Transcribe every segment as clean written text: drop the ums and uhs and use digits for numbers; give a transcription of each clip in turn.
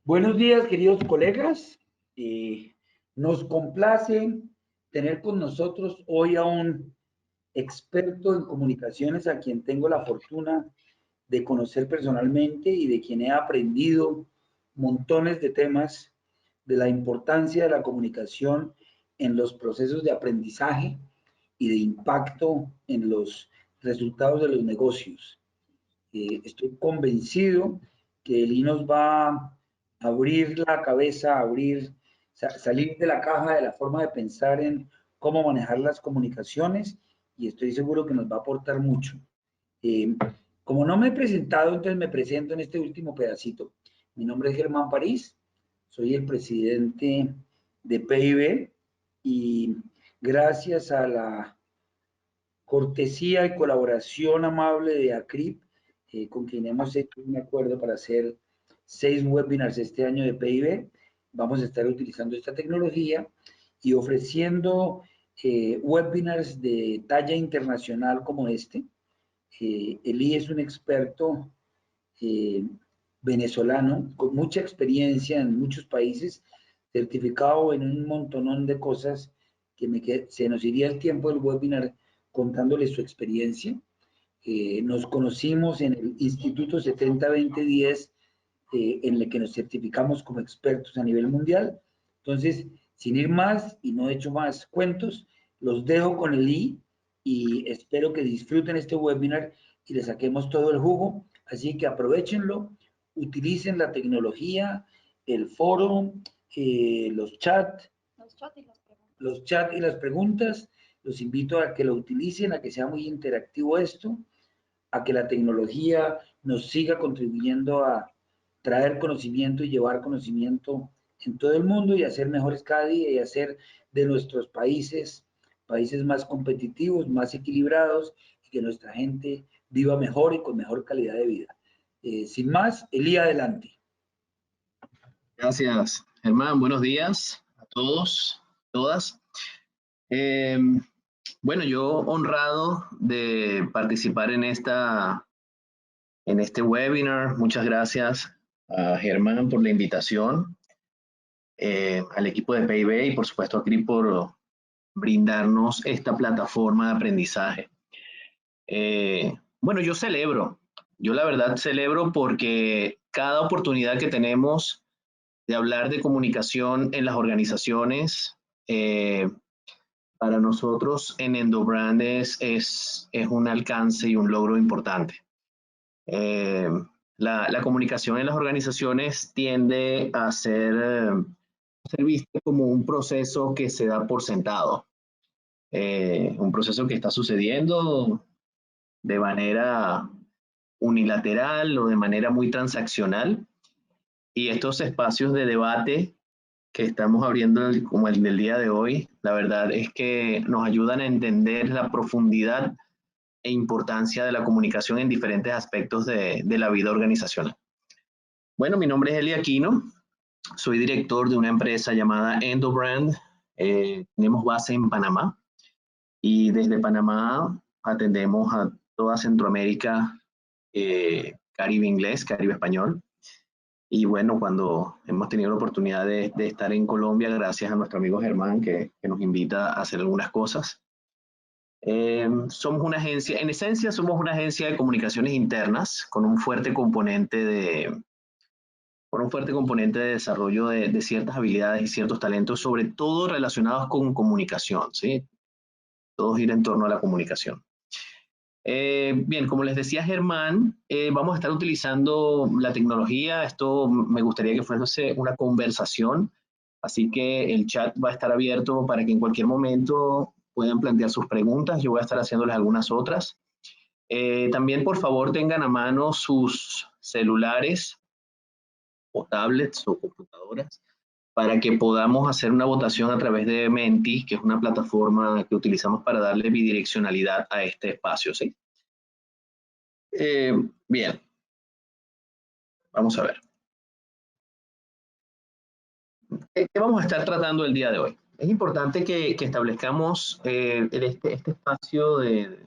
Buenos días, queridos colegas. Nos complace tener con nosotros hoy a un experto en comunicaciones a quien tengo la fortuna de conocer personalmente y de quien he aprendido montones de temas de la importancia de la comunicación en los procesos de aprendizaje y de impacto en los resultados de los negocios. Estoy convencido que Eli nos va a abrir la cabeza, salir de la caja de la forma de pensar en cómo manejar las comunicaciones y estoy seguro que nos va a aportar mucho. Eh, Como no me he presentado, entonces me presento en este último pedacito. Mi nombre es Germán París, soy el presidente de PIB y gracias a la cortesía y colaboración amable de ACRIP, con quien hemos hecho un acuerdo para hacer 6 webinars este año de PIB. Vamos a estar utilizando esta tecnología y ofreciendo webinars de talla internacional como este. Eli es un experto eh, venezolano con mucha experiencia en muchos países, certificado en un montonón de cosas se nos iría el tiempo del webinar contándole su experiencia. Nos conocimos en el Instituto 70-20-10, en el que nos certificamos como expertos a nivel mundial. Entonces, sin ir más y no he hecho más cuentos, los dejo con el I y espero que disfruten este webinar y le saquemos todo el jugo. Así que aprovechenlo, utilicen la tecnología, el foro, los chats, los chats y las preguntas. Los invito a que lo utilicen, a que sea muy interactivo esto, a que la tecnología nos siga contribuyendo a traer conocimiento y llevar conocimiento en todo el mundo y hacer mejores cada día y hacer de nuestros países más competitivos, más equilibrados y que nuestra gente viva mejor y con mejor calidad de vida. Sin más, Elí, adelante. Gracias, Germán. Buenos días a todos, todas. Eh, bueno, yo honrado de participar en este webinar. Muchas gracias a Germán por la invitación, al equipo de PIB y por supuesto a CRI por brindarnos esta plataforma de aprendizaje. Bueno, yo la verdad celebro porque cada oportunidad que tenemos de hablar de comunicación en las organizaciones, para nosotros en Endobrand es un alcance y un logro importante. La comunicación en las organizaciones tiende a ser vista como un proceso que se da por sentado, un proceso que está sucediendo de manera unilateral o de manera muy transaccional, y estos espacios de debate que estamos abriendo como el del día de hoy, la verdad es que nos ayudan a entender la profundidad e importancia de la comunicación en diferentes aspectos de la vida organizacional. Bueno, mi nombre es Eli Aquino, soy director de una empresa llamada Endobrand, tenemos base en Panamá y desde Panamá atendemos a toda Centroamérica, Caribe inglés, Caribe español. Y bueno, cuando hemos tenido la oportunidad de estar en Colombia, gracias a nuestro amigo Germán, que nos invita a hacer algunas cosas. Somos una agencia, en esencia somos una agencia de comunicaciones internas con un fuerte componente de desarrollo de ciertas habilidades y ciertos talentos, sobre todo relacionados con comunicación, ¿sí? Todo gira en torno a la comunicación. Bien, como les decía Germán, vamos a estar utilizando la tecnología. Esto me gustaría que fuese una conversación, así que el chat va a estar abierto para que en cualquier momento puedan plantear sus preguntas. Yo voy a estar haciéndoles algunas otras. También, por favor, tengan a mano sus celulares o tablets o computadoras para que podamos hacer una votación a través de Menti, que es una plataforma que utilizamos para darle bidireccionalidad a este espacio, ¿sí? Bien, vamos a ver. ¿Qué vamos a estar tratando el día de hoy? Es importante que establezcamos este espacio de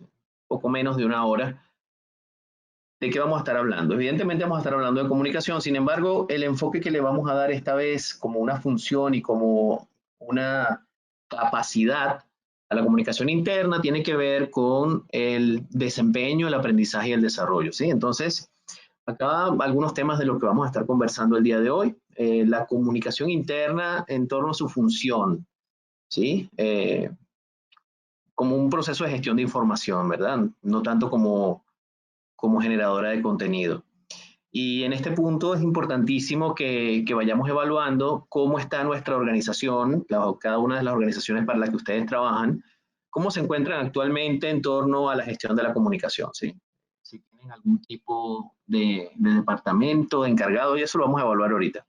poco menos de una hora ¿de qué vamos a estar hablando? Evidentemente vamos a estar hablando de comunicación, sin embargo, el enfoque que le vamos a dar esta vez como una función y como una capacidad a la comunicación interna tiene que ver con el desempeño, el aprendizaje y el desarrollo, ¿sí? Entonces, acá algunos temas de lo que vamos a estar conversando el día de hoy. La comunicación interna en torno a su función, ¿sí? Como un proceso de gestión de información, ¿verdad? No tanto como generadora de contenido. Y en este punto es importantísimo que vayamos evaluando cómo está nuestra organización, cada una de las organizaciones para las que ustedes trabajan, cómo se encuentran actualmente en torno a la gestión de la comunicación, ¿sí? Si tienen algún tipo de departamento encargado, y eso lo vamos a evaluar ahorita.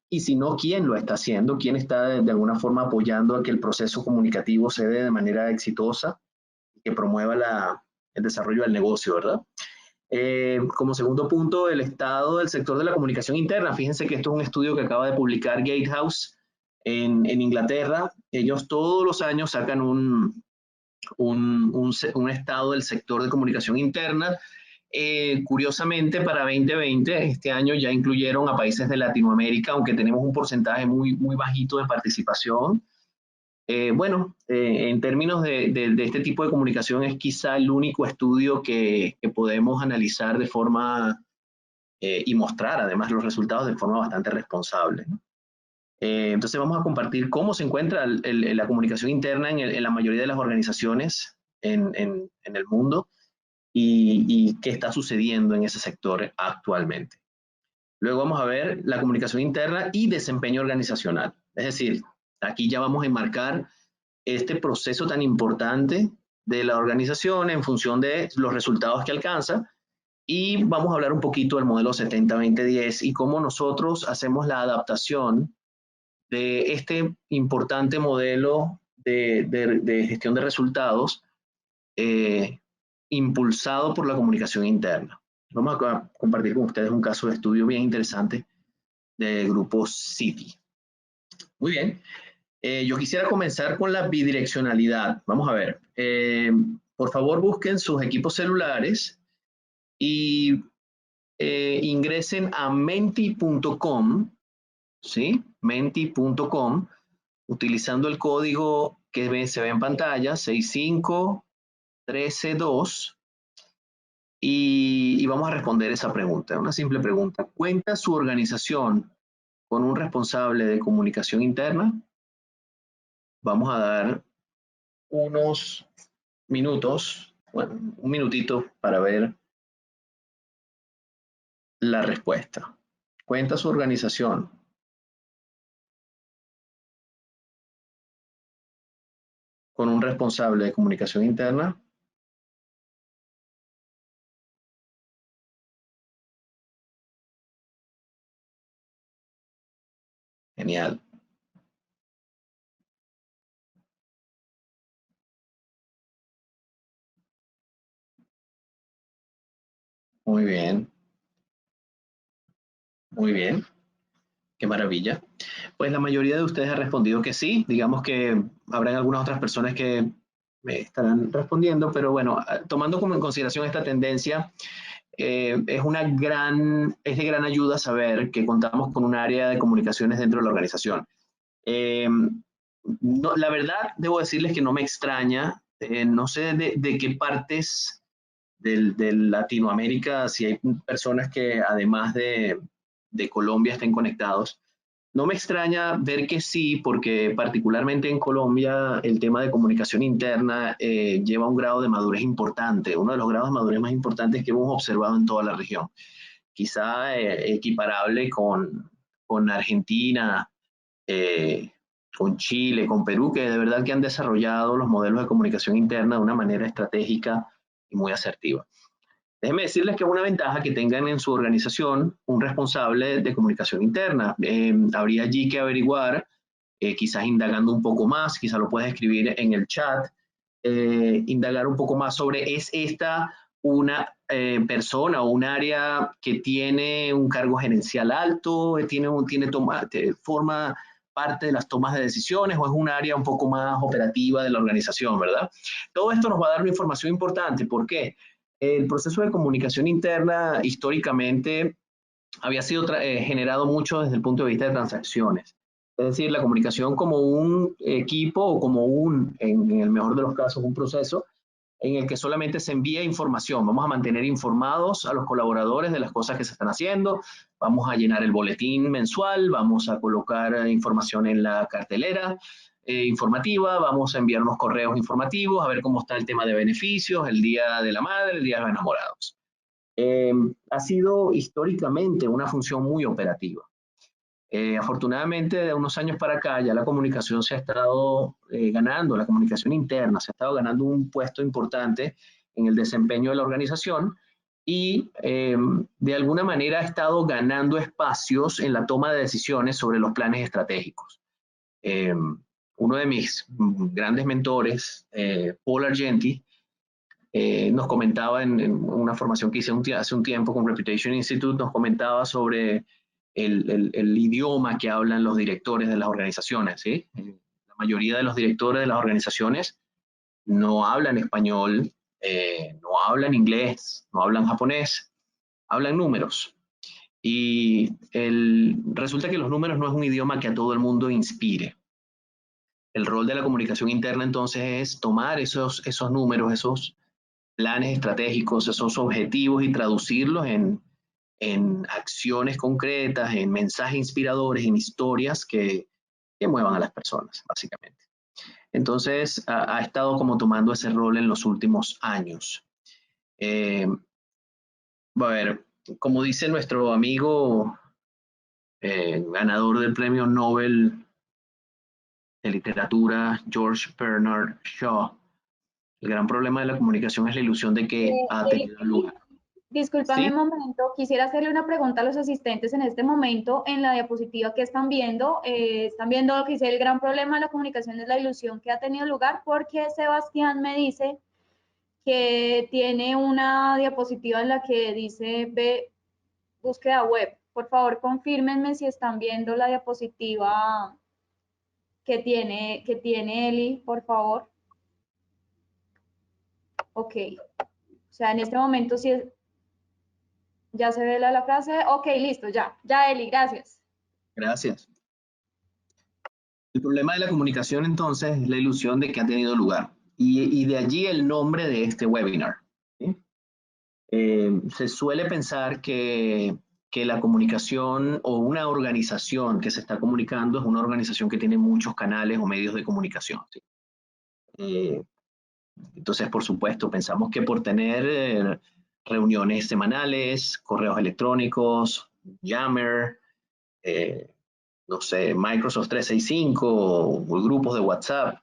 Y si no, ¿quién lo está haciendo? ¿Quién está de alguna forma apoyando a que el proceso comunicativo se dé de manera exitosa y que promueva el desarrollo del negocio, ¿verdad? Como segundo punto, el estado del sector de la comunicación interna. Fíjense que esto es un estudio que acaba de publicar Gatehouse en Inglaterra. Ellos todos los años sacan un estado del sector de comunicación interna. Curiosamente, para 2020, este año ya incluyeron a países de Latinoamérica, aunque tenemos un porcentaje muy, muy bajito de participación. Bueno, en términos de este tipo de comunicación es quizá el único estudio que podemos analizar de forma y mostrar además los resultados de forma bastante responsable, ¿no? Entonces vamos a compartir cómo se encuentra la comunicación interna en la mayoría de las organizaciones en el mundo y qué está sucediendo en ese sector actualmente. Luego vamos a ver la comunicación interna y desempeño organizacional. Es decir, aquí ya vamos a enmarcar este proceso tan importante de la organización en función de los resultados que alcanza, y vamos a hablar un poquito del modelo 70-20-10 y cómo nosotros hacemos la adaptación de este importante modelo de gestión de resultados impulsado por la comunicación interna. Vamos a compartir con ustedes un caso de estudio bien interesante del grupo Citi. Muy bien. Yo quisiera comenzar con la bidireccionalidad. Vamos a ver. Por favor, busquen sus equipos celulares y ingresen a menti.com, ¿sí? Menti.com, utilizando el código que se ve en pantalla, 65132, y vamos a responder esa pregunta, una simple pregunta. ¿Cuenta su organización con un responsable de comunicación interna? Vamos a dar unos minutos, bueno, un minutito para ver la respuesta. ¿Cuenta su organización con un responsable de comunicación interna? Genial. Muy bien. Muy bien. Qué maravilla. Pues la mayoría de ustedes ha respondido que sí. Digamos que habrán algunas otras personas que me estarán respondiendo, pero bueno, tomando como en consideración esta tendencia, es de gran ayuda saber que contamos con un área de comunicaciones dentro de la organización. No, la verdad, debo decirles que no me extraña, no sé de qué partes de Latinoamérica, si hay personas que además de Colombia estén conectados. No me extraña ver que sí, porque particularmente en Colombia el tema de comunicación interna lleva un grado de madurez importante, uno de los grados de madurez más importantes que hemos observado en toda la región. Quizá equiparable con Argentina, con Chile, con Perú, que de verdad que han desarrollado los modelos de comunicación interna de una manera estratégica y muy asertiva. Déjenme decirles que es una ventaja que tengan en su organización un responsable de comunicación interna. Habría allí que averiguar, quizás indagando un poco más, quizás lo puedes escribir en el chat, indagar un poco más sobre, ¿es esta una persona o un área que tiene un cargo gerencial alto, forma parte de las tomas de decisiones, o es un área un poco más operativa de la organización, ¿verdad? Todo esto nos va a dar una información importante. ¿Por qué? El proceso de comunicación interna históricamente había sido generado mucho desde el punto de vista de transacciones. Es decir, la comunicación como un equipo o como en el mejor de los casos, un proceso en el que solamente se envía información. Vamos a mantener informados a los colaboradores de las cosas que se están haciendo, vamos a llenar el boletín mensual, vamos a colocar información en la cartelera informativa, vamos a enviar unos correos informativos, a ver cómo está el tema de beneficios, el Día de la Madre, el Día de los Enamorados. Ha sido históricamente una función muy operativa. Afortunadamente, de unos años para acá, ya la comunicación se ha estado ganando, la comunicación interna se ha estado ganando un puesto importante en el desempeño de la organización y de alguna manera ha estado ganando espacios en la toma de decisiones sobre los planes estratégicos. Uno de mis grandes mentores, Paul Argenti, nos comentaba en una formación que hice hace un tiempo con Reputation Institute, nos comentaba sobre el idioma que hablan los directores de las organizaciones, ¿sí? La mayoría de los directores de las organizaciones no hablan español, no hablan inglés, no hablan japonés, hablan números. Y resulta que los números no es un idioma que a todo el mundo inspire. El rol de la comunicación interna entonces es tomar esos números, esos planes estratégicos, esos objetivos y traducirlos en acciones concretas, en mensajes inspiradores, en historias que muevan a las personas, básicamente. Entonces, ha estado como tomando ese rol en los últimos años. A ver, como dice nuestro amigo ganador del premio Nobel de literatura, George Bernard Shaw, el gran problema de la comunicación es la ilusión de que ha tenido lugar. Discúlpame ¿Sí? un momento, quisiera hacerle una pregunta a los asistentes en este momento. En la diapositiva que están viendo lo que dice: el gran problema de la comunicación es la ilusión que ha tenido lugar, porque Sebastián me dice que tiene una diapositiva en la que dice ve búsqueda web. Por favor, confírmenme si están viendo la diapositiva que tiene Eli, por favor. Ok. O sea, en este momento sí es... ¿Ya se ve la frase? Ok, listo, ya. Ya, Eli, gracias. Gracias. El problema de la comunicación entonces es la ilusión de que ha tenido lugar. Y de allí el nombre de este webinar. ¿Sí? Se suele pensar que la comunicación o una organización que se está comunicando es una organización que tiene muchos canales o medios de comunicación. ¿Sí? Entonces, por supuesto, pensamos que por tener reuniones semanales, correos electrónicos, Yammer, no sé, Microsoft 365, o grupos de WhatsApp,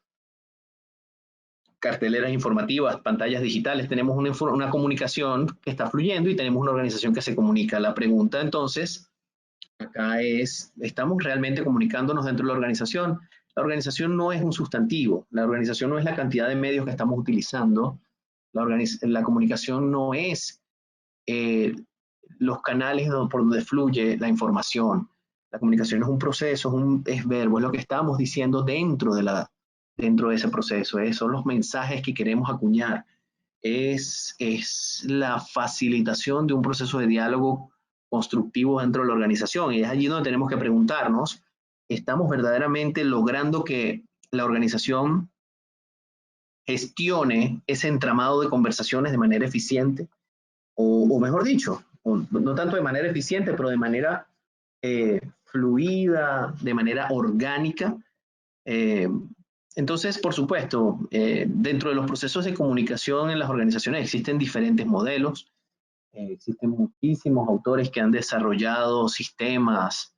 carteleras informativas, pantallas digitales, tenemos una comunicación que está fluyendo y tenemos una organización que se comunica. La pregunta entonces acá es, ¿estamos realmente comunicándonos dentro de la organización? La organización no es un sustantivo, la organización no es la cantidad de medios que estamos utilizando, la comunicación no es los canales por donde fluye la información. La comunicación es un proceso, es verbo, es lo que estamos diciendo dentro de ese proceso, son los mensajes que queremos acuñar, es la facilitación de un proceso de diálogo constructivo dentro de la organización, y es allí donde tenemos que preguntarnos, ¿estamos verdaderamente logrando que la organización gestione ese entramado de conversaciones de manera eficiente? O mejor dicho, no tanto de manera eficiente, pero de manera fluida, de manera orgánica. Entonces, por supuesto, dentro de los procesos de comunicación en las organizaciones existen diferentes modelos, existen muchísimos autores que han desarrollado sistemas,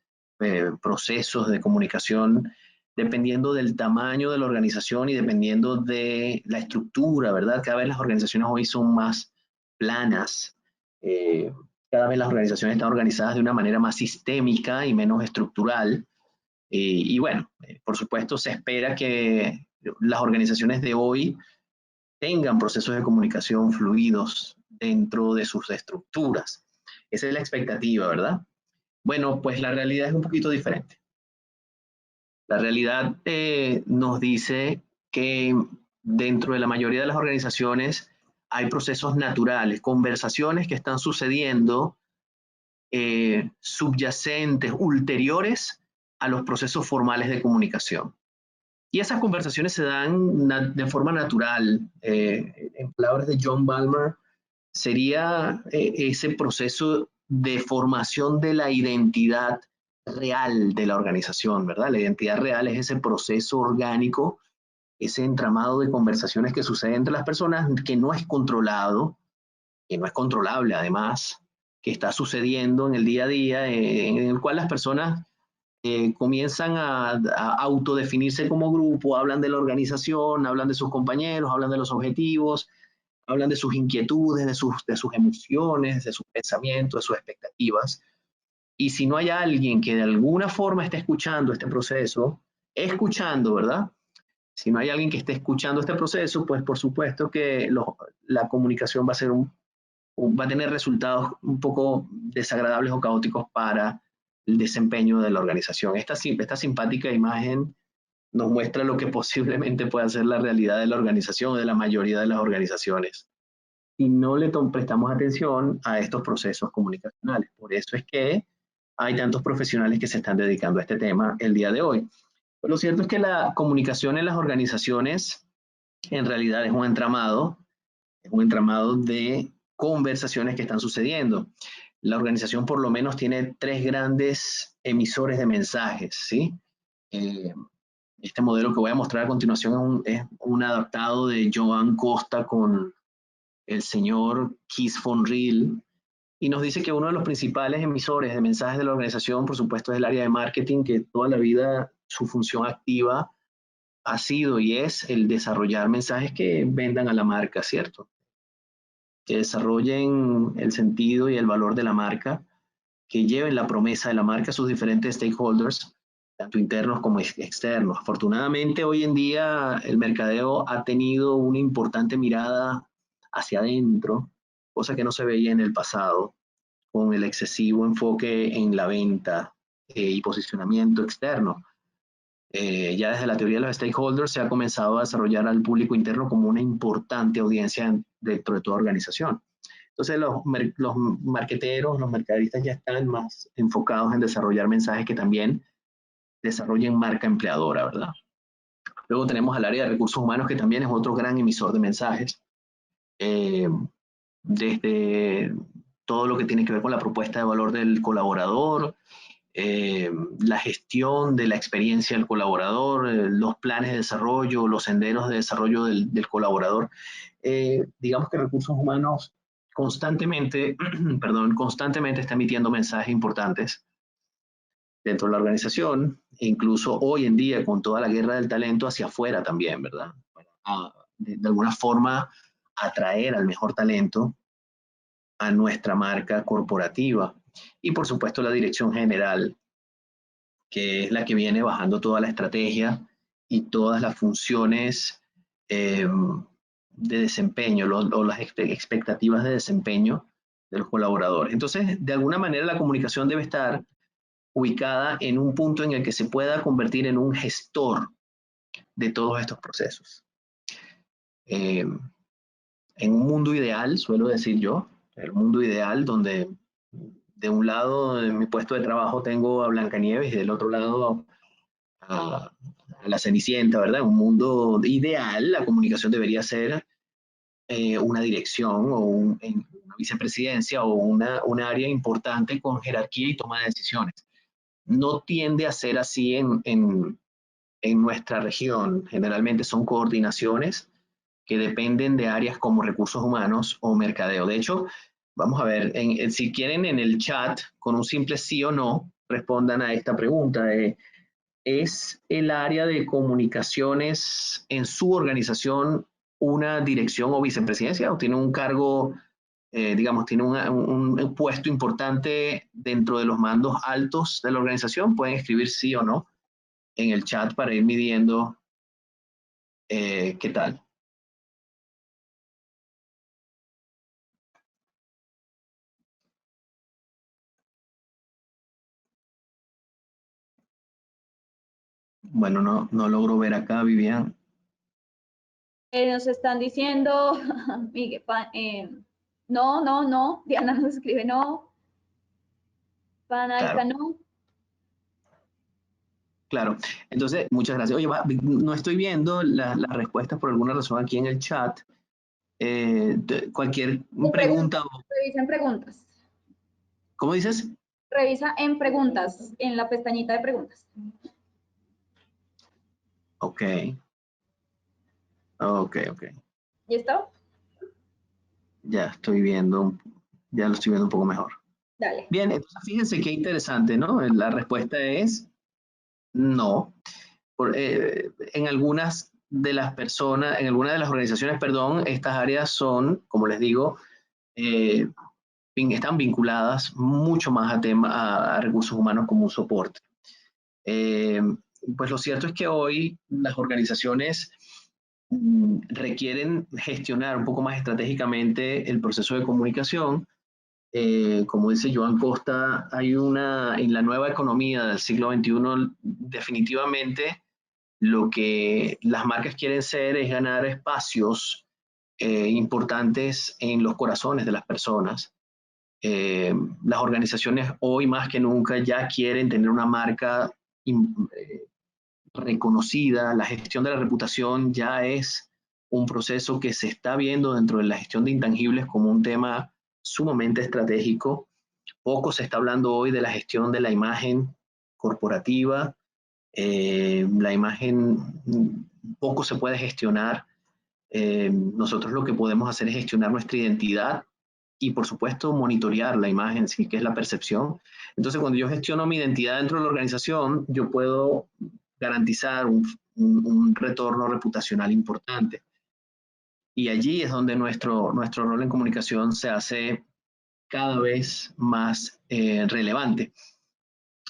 procesos de comunicación dependiendo del tamaño de la organización y dependiendo de la estructura, ¿verdad? Cada vez las organizaciones hoy son más planas, cada vez las organizaciones están organizadas de una manera más sistémica y menos estructural. Y bueno, por supuesto se espera que las organizaciones de hoy tengan procesos de comunicación fluidos dentro de sus estructuras. Esa es la expectativa, ¿verdad? Bueno, pues la realidad es un poquito diferente. La realidad nos dice que dentro de la mayoría de las organizaciones hay procesos naturales, conversaciones que están sucediendo subyacentes, ulteriores a los procesos formales de comunicación. Y esas conversaciones se dan de forma natural. En palabras de John Balmer, sería ese proceso de formación de la identidad real de la organización, ¿verdad? La identidad real es ese proceso orgánico, ese entramado de conversaciones que sucede entre las personas que no es controlado, que no es controlable además, que está sucediendo en el día a día, en el cual las personas comienzan a autodefinirse como grupo, hablan de la organización, hablan de sus compañeros, hablan de los objetivos, hablan de sus inquietudes, de sus emociones, de sus pensamientos, de sus expectativas. Y si no hay alguien que de alguna forma esté escuchando este proceso, escuchando, ¿verdad? Si no hay alguien que esté escuchando este proceso, pues por supuesto que la comunicación va a ser va a tener resultados un poco desagradables o caóticos para el desempeño de la organización. Esta simpática imagen nos muestra lo que posiblemente pueda ser la realidad de la organización o de la mayoría de las organizaciones. Y no le prestamos atención a estos procesos comunicacionales. Por eso es que hay tantos profesionales que se están dedicando a este tema el día de hoy. Pero lo cierto es que la comunicación en las organizaciones en realidad es un entramado de conversaciones que están sucediendo. La organización por lo menos tiene 3 grandes emisores de mensajes, ¿sí? Este modelo que voy a mostrar a continuación es un adaptado de Joan Costa con el señor Kees von Riel, y nos dice que uno de los principales emisores de mensajes de la organización, por supuesto, es el área de marketing, que toda la vida su función activa ha sido y es el desarrollar mensajes que vendan a la marca, ¿cierto? Que desarrollen el sentido y el valor de la marca, que lleven la promesa de la marca a sus diferentes stakeholders, tanto internos como externos. Afortunadamente, hoy en día el mercadeo ha tenido una importante mirada hacia adentro, cosa que no se veía en el pasado, con el excesivo enfoque en la venta y posicionamiento externo. Ya desde la teoría de los stakeholders se ha comenzado a desarrollar al público interno como una importante audiencia dentro de toda organización. Entonces los marqueteros, los mercaderistas ya están más enfocados en desarrollar mensajes que también desarrollen marca empleadora, ¿verdad? Luego tenemos al área de recursos humanos, que también es otro gran emisor de mensajes. Desde todo lo que tiene que ver con la propuesta de valor del colaborador, la gestión de la experiencia del colaborador, los planes de desarrollo, los senderos de desarrollo del colaborador. Digamos que recursos humanos constantemente, constantemente está emitiendo mensajes importantes dentro de la organización, e incluso hoy en día con toda la guerra del talento hacia afuera también, ¿verdad? De alguna forma atraer al mejor talento a nuestra marca corporativa. Y por supuesto la dirección general, que es la que viene bajando toda la estrategia y todas las funciones de desempeño o las expectativas de desempeño de los colaboradores. Entonces, de alguna manera la comunicación debe estar ubicada en un punto en el que se pueda convertir en un gestor de todos estos procesos. En un mundo ideal, suelo decir yo, el mundo ideal donde de un lado en mi puesto de trabajo tengo a Blancanieves y del otro lado a la Cenicienta, ¿verdad? Un mundo ideal, la comunicación debería ser una dirección o una vicepresidencia o un área importante con jerarquía y toma de decisiones. No tiende a ser así en nuestra región. Generalmente son coordinaciones que dependen de áreas como recursos humanos o mercadeo. De hecho, vamos a ver, si quieren en el chat, con un simple sí o no, respondan a esta pregunta. ¿Es el área de comunicaciones en su organización una dirección o vicepresidencia o tiene un cargo, digamos, tiene un puesto importante dentro de los mandos altos de la organización? Pueden escribir sí o no en el chat para ir midiendo qué tal. Bueno, no logro ver acá, Vivian. Nos están diciendo, Miguel, no, Diana nos escribe no, Panaica no. Claro, entonces, muchas gracias. Oye, no estoy viendo las respuestas por alguna razón aquí en el chat. Cualquier pregunta. Revisa en preguntas. ¿Cómo dices? Revisa en preguntas, en la pestañita de preguntas. Ok. ¿Listo? Ya estoy viendo, ya lo estoy viendo un poco mejor. Dale. Bien, entonces fíjense qué interesante, ¿no? La respuesta es no. En algunas de las personas, en algunas de las organizaciones, perdón, estas áreas son, como les digo, están vinculadas mucho más a recursos humanos como un soporte. Pues lo cierto es que hoy las organizaciones requieren gestionar un poco más estratégicamente el proceso de comunicación. Como dice Joan Costa, en la nueva economía del siglo XXI, definitivamente lo que las marcas quieren ser es ganar espacios importantes en los corazones de las personas. Las organizaciones hoy más que nunca ya quieren tener una marca reconocida. La gestión de la reputación ya es un proceso que se está viendo dentro de la gestión de intangibles como un tema sumamente estratégico. Poco se está hablando hoy de la gestión de la imagen corporativa. La imagen poco se puede gestionar. Nosotros lo que podemos hacer es gestionar nuestra identidad y, por supuesto, monitorear la imagen, que es la percepción. Entonces, cuando yo gestiono mi identidad dentro de la organización, yo puedo garantizar un retorno reputacional importante. Y allí es donde nuestro rol en comunicación se hace cada vez más relevante.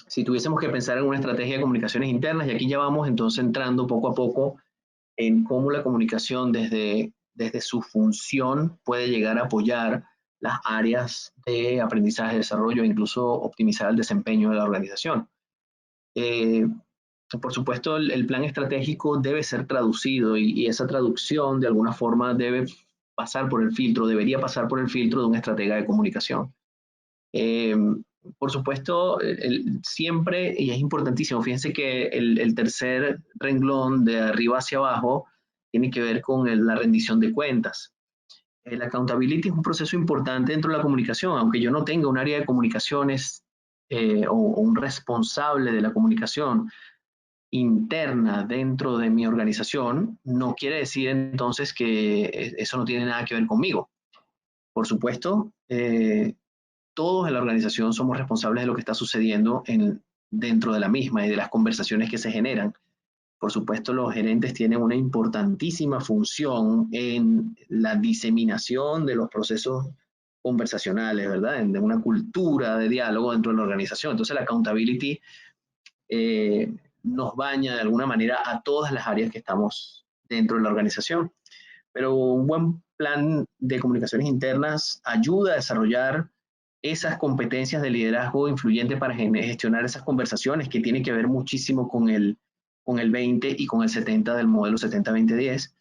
Si tuviésemos que pensar en una estrategia de comunicaciones internas, y aquí ya vamos entonces entrando poco a poco en cómo la comunicación desde su función puede llegar a apoyar las áreas de aprendizaje, desarrollo e incluso optimizar el desempeño de la organización. Por supuesto, el plan estratégico debe ser traducido y esa traducción de alguna forma debe pasar por el filtro, debería pasar por el filtro de un estratega de comunicación. Por supuesto, siempre, y es importantísimo, fíjense que el tercer renglón de arriba hacia abajo tiene que ver con la rendición de cuentas. El accountability es un proceso importante dentro de la comunicación, aunque yo no tenga un área de comunicaciones o un responsable de la comunicación interna dentro de mi organización, no quiere decir entonces que eso no tiene nada que ver conmigo. Por supuesto, todos en la organización somos responsables de lo que está sucediendo dentro de la misma y de las conversaciones que se generan. Por supuesto, los gerentes tienen una importantísima función en la diseminación de los procesos conversacionales, ¿verdad? De una cultura de diálogo dentro de la organización. Entonces, la accountability nos baña de alguna manera a todas las áreas que estamos dentro de la organización. Pero un buen plan de comunicaciones internas ayuda a desarrollar esas competencias de liderazgo influyente para gestionar esas conversaciones que tienen que ver muchísimo con el 20 y con el 70 del modelo 70-20-10.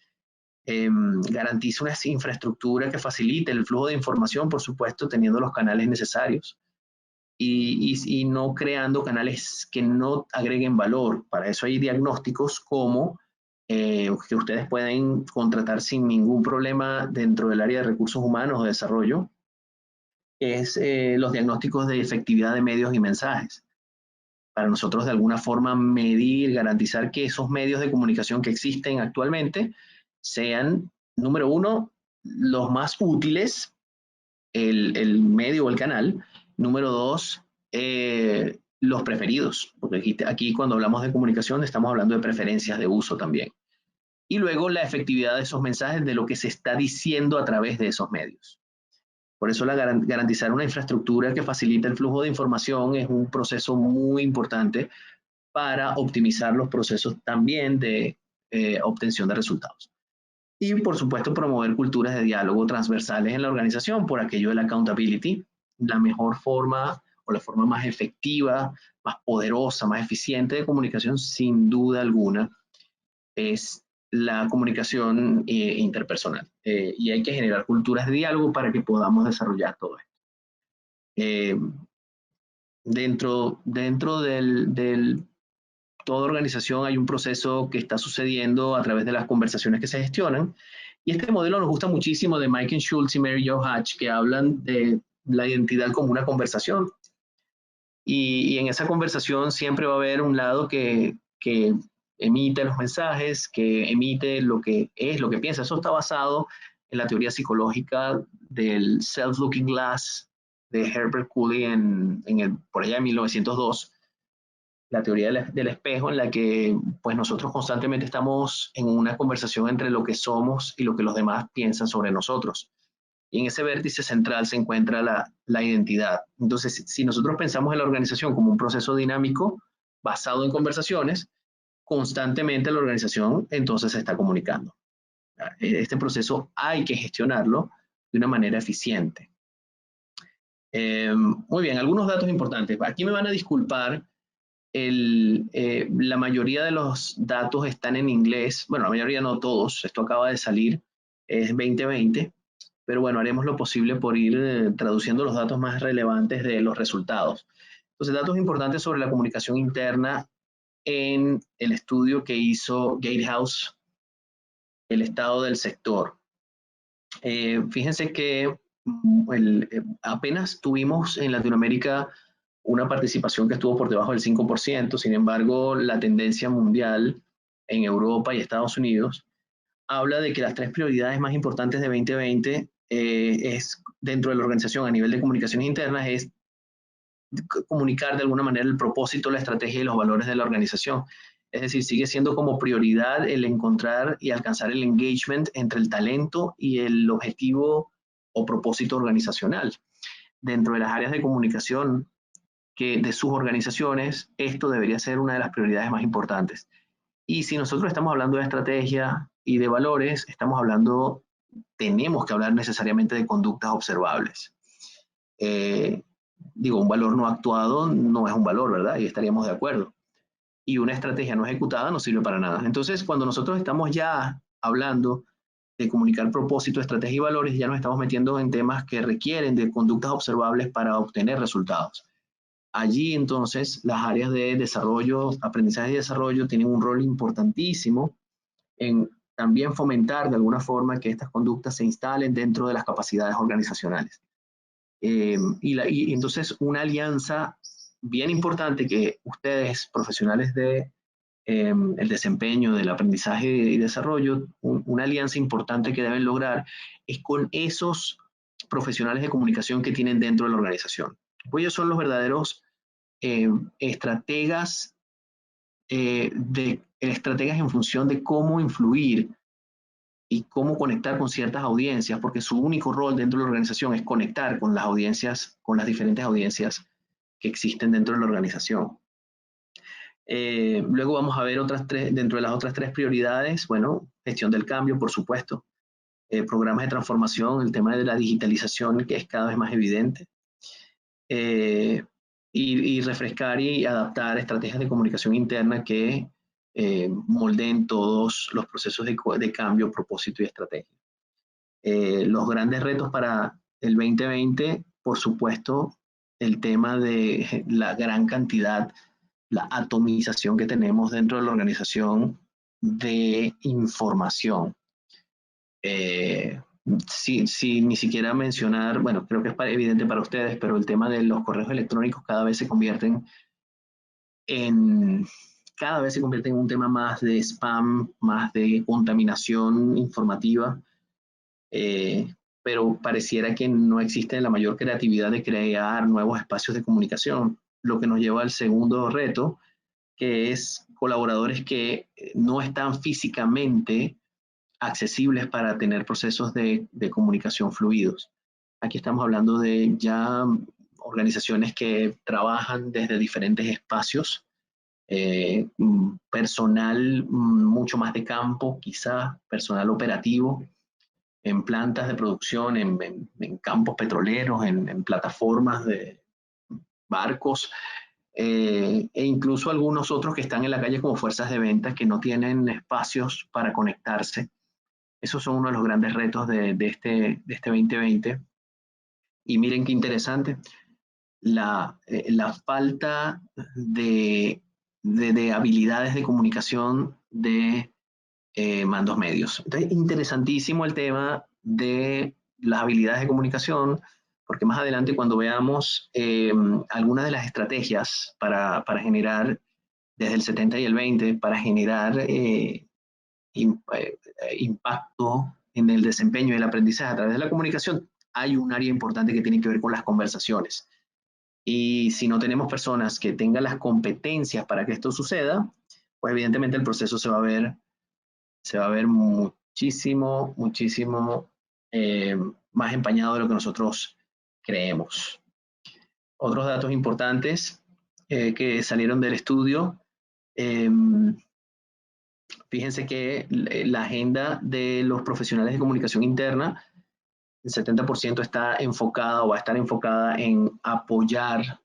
Garantiza una infraestructura que facilite el flujo de información, por supuesto, teniendo los canales necesarios y no creando canales que no agreguen valor. Para eso hay diagnósticos como que ustedes pueden contratar sin ningún problema dentro del área de recursos humanos o de desarrollo, es los diagnósticos de efectividad de medios y mensajes. Para nosotros, de alguna forma, medir, garantizar que esos medios de comunicación que existen actualmente sean, número uno, los más útiles, el medio o el canal. Número dos, los preferidos, porque aquí cuando hablamos de comunicación estamos hablando de preferencias de uso también. Y luego la efectividad de esos mensajes, de lo que se está diciendo a través de esos medios. Por eso garantizar una infraestructura que facilite el flujo de información es un proceso muy importante para optimizar los procesos también de obtención de resultados. Y por supuesto promover culturas de diálogo transversales en la organización por aquello de la accountability. La mejor forma o la forma más efectiva, más poderosa, más eficiente de comunicación, sin duda alguna, es la comunicación interpersonal. Y hay que generar culturas de diálogo para que podamos desarrollar todo esto. Dentro del toda organización hay un proceso que está sucediendo a través de las conversaciones que se gestionan. Y este modelo nos gusta muchísimo de Michael Schultz y Mary Jo Hatch, que hablan de la identidad como una conversación. Y en esa conversación siempre va a haber un lado que emite los mensajes, que emite lo que es, lo que piensa. Eso está basado en la teoría psicológica del self-looking glass de Herbert Cooley por allá en 1902. La teoría del espejo, en la que pues nosotros constantemente estamos en una conversación entre lo que somos y lo que los demás piensan sobre nosotros. Y en ese vértice central se encuentra la identidad. Entonces, si nosotros pensamos en la organización como un proceso dinámico basado en conversaciones, constantemente la organización entonces se está comunicando. Este proceso hay que gestionarlo de una manera eficiente. Muy bien, algunos datos importantes. Aquí me van a disculpar. La mayoría de los datos están en inglés. Bueno, la mayoría no todos. Esto acaba de salir. Es 2020. Pero bueno, haremos lo posible por ir traduciendo los datos más relevantes de los resultados. Entonces, datos importantes sobre la comunicación interna en el estudio que hizo Gatehouse, el estado del sector. Fíjense que apenas tuvimos en Latinoamérica una participación que estuvo por debajo del 5%, sin embargo, la tendencia mundial en Europa y Estados Unidos habla de que las 3 prioridades más importantes de 2020 es dentro de la organización a nivel de comunicaciones internas es comunicar de alguna manera el propósito, la estrategia y los valores de la organización. Es decir, sigue siendo como prioridad el encontrar y alcanzar el engagement entre el talento y el objetivo o propósito organizacional. Dentro de las áreas de comunicación de sus organizaciones, esto debería ser una de las prioridades más importantes. Y si nosotros estamos hablando de estrategia y de valores, tenemos que hablar necesariamente de conductas observables. Digo, un valor no actuado no es un valor, ¿verdad? Y estaríamos de acuerdo. Y una estrategia no ejecutada no sirve para nada. Entonces, cuando nosotros estamos ya hablando de comunicar propósito, estrategia y valores, ya nos estamos metiendo en temas que requieren de conductas observables para obtener resultados. Allí, entonces, las áreas de desarrollo, aprendizaje y desarrollo tienen un rol importantísimo en también fomentar de alguna forma que estas conductas se instalen dentro de las capacidades organizacionales. Y entonces una alianza bien importante que ustedes, profesionales de el desempeño, del aprendizaje y desarrollo, una alianza importante que deben lograr es con esos profesionales de comunicación que tienen dentro de la organización. Pues ellos son los verdaderos estrategas en función de cómo influir y cómo conectar con ciertas audiencias, porque su único rol dentro de la organización es conectar con las audiencias, con las diferentes audiencias que existen dentro de la organización. Luego vamos a ver dentro de las otras 3 prioridades, bueno, gestión del cambio, por supuesto, programas de transformación, el tema de la digitalización que es cada vez más evidente, y refrescar y adaptar estrategias de comunicación interna que moldeen todos los procesos de cambio, propósito y estrategia. Los grandes retos para el 2020, por supuesto, el tema de la gran cantidad, la atomización que tenemos dentro de la organización de información. Sin ni siquiera mencionar, bueno, creo que es evidente para ustedes, pero el tema de los correos electrónicos cada vez se convierten en un tema más de spam, más de contaminación informativa, pero pareciera que no existe la mayor creatividad de crear nuevos espacios de comunicación, lo que nos lleva al segundo reto, que es colaboradores que no están físicamente accesibles para tener procesos de comunicación fluidos. Aquí estamos hablando de ya organizaciones que trabajan desde diferentes espacios, personal mucho más de campo, quizá personal operativo, en plantas de producción, en campos petroleros, en plataformas de barcos, e incluso algunos otros que están en la calle como fuerzas de venta que no tienen espacios para conectarse. Esos son uno de los grandes retos de este 2020. Y miren qué interesante, la falta de habilidades de comunicación de mandos medios. Entonces, interesantísimo el tema de las habilidades de comunicación, porque más adelante cuando veamos algunas de las estrategias para generar, desde el 70 y el 20, para generar impacto en el desempeño y el aprendizaje a través de la comunicación, hay un área importante que tiene que ver con las conversaciones. Y si no tenemos personas que tengan las competencias para que esto suceda, pues evidentemente el proceso se va a ver muchísimo más empañado de lo que nosotros creemos. Otros datos importantes que salieron del estudio, fíjense que la agenda de los profesionales de comunicación interna, el 70% está enfocada o va a estar enfocada en apoyar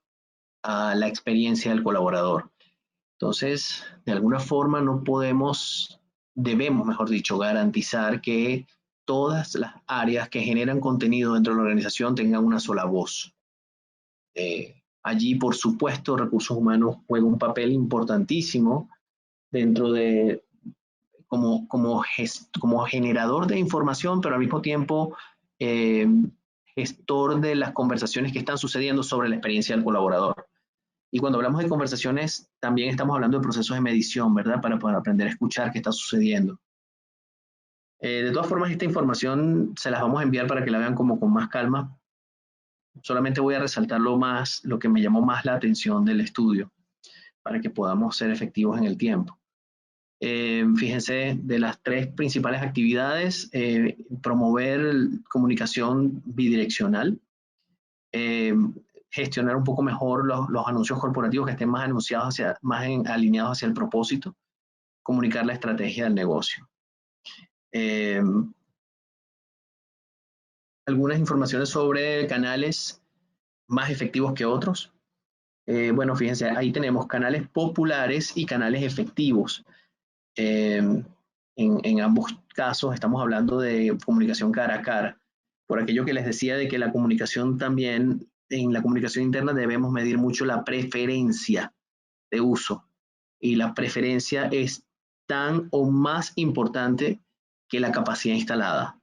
a la experiencia del colaborador. Entonces, de alguna forma debemos, mejor dicho, garantizar que todas las áreas que generan contenido dentro de la organización tengan una sola voz. Allí, por supuesto, recursos humanos juega un papel importantísimo dentro de como generador de información, pero al mismo tiempo gestor de las conversaciones que están sucediendo sobre la experiencia del colaborador. Y cuando hablamos de conversaciones, también estamos hablando de procesos de medición, ¿verdad? Para poder aprender a escuchar qué está sucediendo. De todas formas, esta información se las vamos a enviar para que la vean como con más calma. Solamente voy a resaltar lo que me llamó más la atención del estudio, para que podamos ser efectivos en el tiempo. Fíjense, de las 3 principales actividades, promover comunicación bidireccional, gestionar un poco mejor los anuncios corporativos que estén más alineados hacia el propósito, comunicar la estrategia del negocio. Algunas informaciones sobre canales más efectivos que otros. Bueno, fíjense, ahí tenemos canales populares y canales efectivos. En ambos casos estamos hablando de comunicación cara a cara. Por aquello que les decía de que la comunicación también, en la comunicación interna debemos medir mucho la preferencia de uso. Y la preferencia es tan o más importante que la capacidad instalada.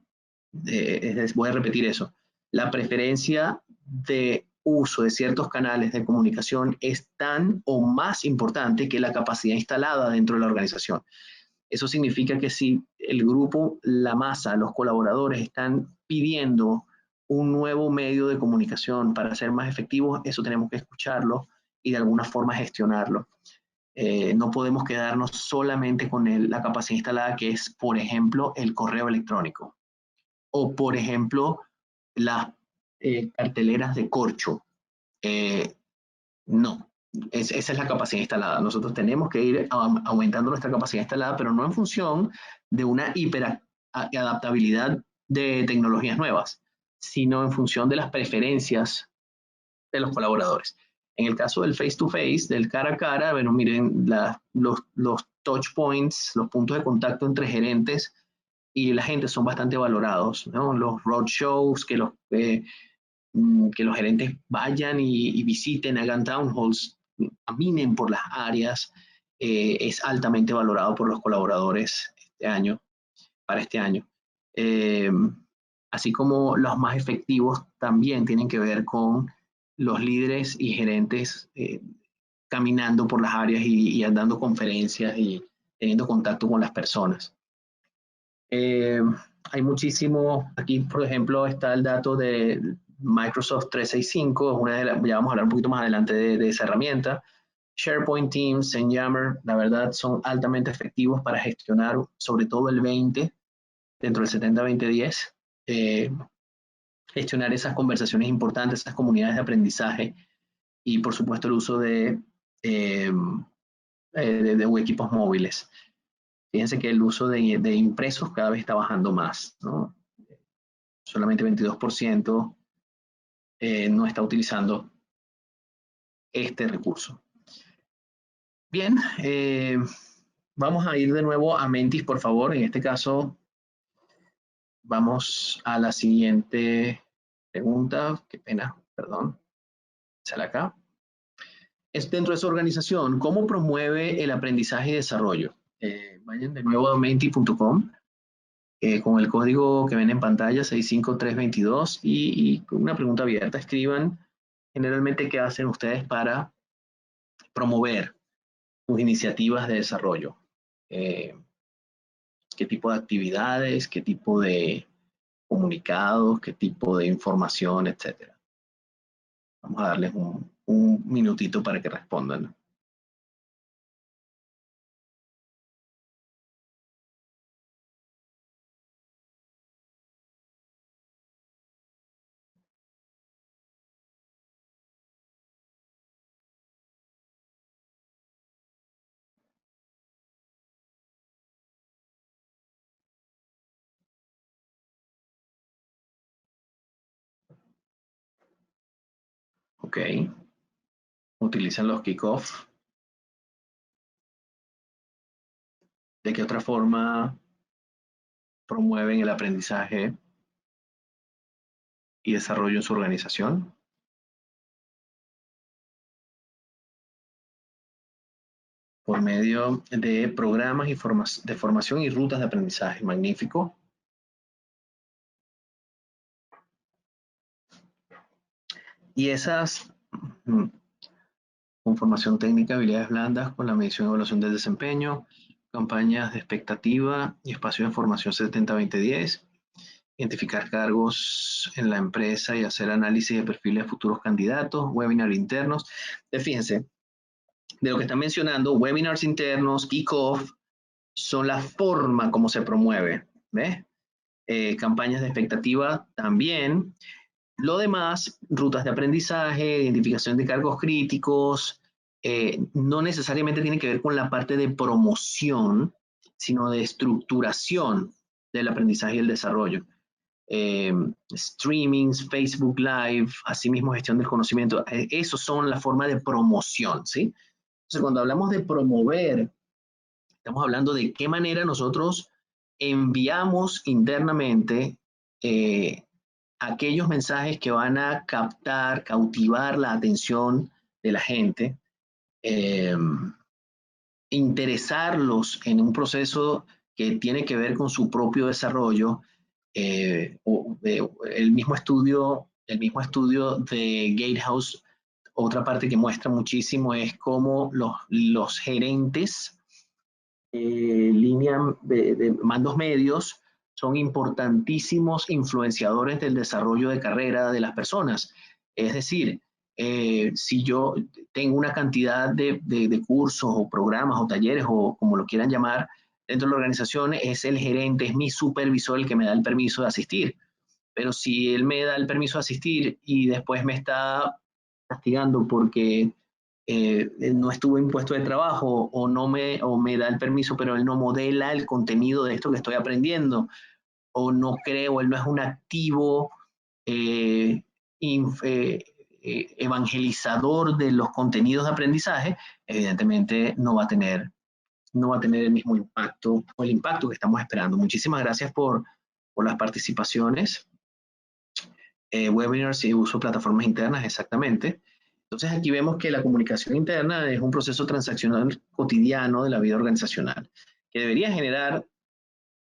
Voy a repetir eso. La preferencia de uso de ciertos canales de comunicación es tan o más importante que la capacidad instalada dentro de la organización. Eso significa que si el grupo, la masa, los colaboradores están pidiendo un nuevo medio de comunicación para ser más efectivos, eso tenemos que escucharlo y de alguna forma gestionarlo. No podemos quedarnos solamente con la capacidad instalada, que es, por ejemplo, el correo electrónico o, por ejemplo, las carteleras de corcho. No, esa es la capacidad instalada. Nosotros tenemos que ir aumentando nuestra capacidad instalada, pero no en función de una hiperadaptabilidad de tecnologías nuevas, sino en función de las preferencias de los colaboradores. En el caso del face-to-face, del cara a cara, bueno, miren, los touch points, los puntos de contacto entre gerentes y la gente son bastante valorados, ¿no? Los roadshows, que los gerentes vayan y visiten, hagan town halls, caminen por las áreas, es altamente valorado por los colaboradores para este año. Así como los más efectivos también tienen que ver con los líderes y gerentes caminando por las áreas y dando conferencias y teniendo contacto con las personas. Hay muchísimo, aquí por ejemplo está el dato de Microsoft 365, ya vamos a hablar un poquito más adelante de esa herramienta. SharePoint, Teams, Yammer, la verdad son altamente efectivos para gestionar sobre todo el 20 dentro del 70-20-10. Gestionar esas conversaciones importantes, esas comunidades de aprendizaje y por supuesto el uso de equipos móviles. Fíjense que el uso de impresos cada vez está bajando más, ¿no? Solamente 22% no está utilizando este recurso. Bien, vamos a ir de nuevo a Mentis, por favor. En este caso, vamos a la siguiente pregunta. Qué pena, perdón. Sale acá. Es dentro de su organización, ¿cómo promueve el aprendizaje y desarrollo? Vayan de nuevo a menti.com con el código que ven en pantalla 65322 y con una pregunta abierta. Escriban generalmente qué hacen ustedes para promover sus iniciativas de desarrollo. ¿Qué tipo de actividades, qué tipo de comunicados, qué tipo de información, etcétera? Vamos a darles un minutito para que respondan. Ok. Utilizan los kickoff. ¿De qué otra forma promueven el aprendizaje y desarrollo en su organización? Por medio de programas y de formación y rutas de aprendizaje. Magnífico. Y esas con formación técnica, habilidades blandas, con la medición y evaluación del desempeño, campañas de expectativa y espacios de formación 70-20-10, identificar cargos en la empresa y hacer análisis de perfiles de futuros candidatos, webinars internos. Fíjense, de lo que están mencionando, webinars internos, kickoff, son la forma como se promueve, ¿ves? Campañas de expectativa también. Lo demás, rutas de aprendizaje, identificación de cargos críticos, no necesariamente tiene que ver con la parte de promoción, sino de estructuración del aprendizaje y el desarrollo. Streamings, Facebook Live, asimismo gestión del conocimiento, esos son la forma de promoción, ¿sí? Entonces, cuando hablamos de promover, estamos hablando de qué manera nosotros enviamos internamente aquellos mensajes que van a captar, cautivar la atención de la gente, interesarlos en un proceso que tiene que ver con su propio desarrollo. El mismo estudio de Gatehouse, otra parte que muestra muchísimo es cómo los gerentes, línea de mandos medios, son importantísimos influenciadores del desarrollo de carrera de las personas. Es decir, si yo tengo una cantidad de cursos o programas o talleres o como lo quieran llamar dentro de la organización, es el gerente, es mi supervisor el que me da el permiso de asistir. Pero si él me da el permiso de asistir y después me está castigando porque no estuvo en puesto de trabajo o me da el permiso, pero él no modela el contenido de esto que estoy aprendiendo, o no creo, él no es un activo evangelizador de los contenidos de aprendizaje, evidentemente no va a tener el mismo impacto o el impacto que estamos esperando. Muchísimas gracias por las participaciones. Webinars y uso de plataformas internas, exactamente. Entonces aquí vemos que la comunicación interna es un proceso transaccional cotidiano de la vida organizacional, que debería generar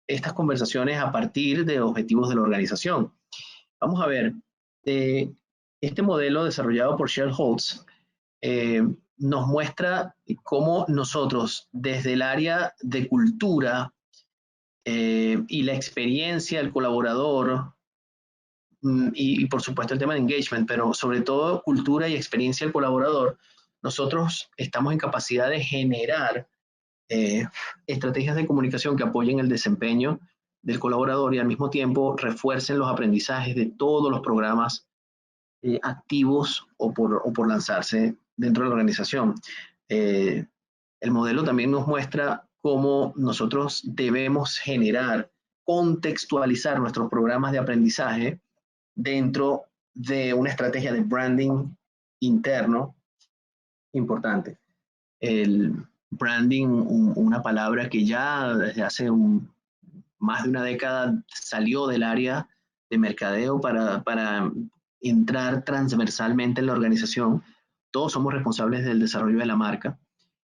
estas conversaciones a partir de objetivos de la organización. Vamos a ver, este modelo desarrollado por Cheryl Holtz nos muestra cómo nosotros desde el área de cultura y la experiencia del colaborador, y por supuesto el tema de engagement, pero sobre todo cultura y experiencia del colaborador, nosotros estamos en capacidad de generar estrategias de comunicación que apoyen el desempeño del colaborador y al mismo tiempo refuercen los aprendizajes de todos los programas activos o por lanzarse dentro de la organización. El modelo también nos muestra cómo nosotros debemos generar, contextualizar nuestros programas de aprendizaje dentro de una estrategia de branding interno importante. branding, una palabra que ya desde hace más de una década salió del área de mercadeo para entrar transversalmente en la organización. Todos somos responsables del desarrollo de la marca.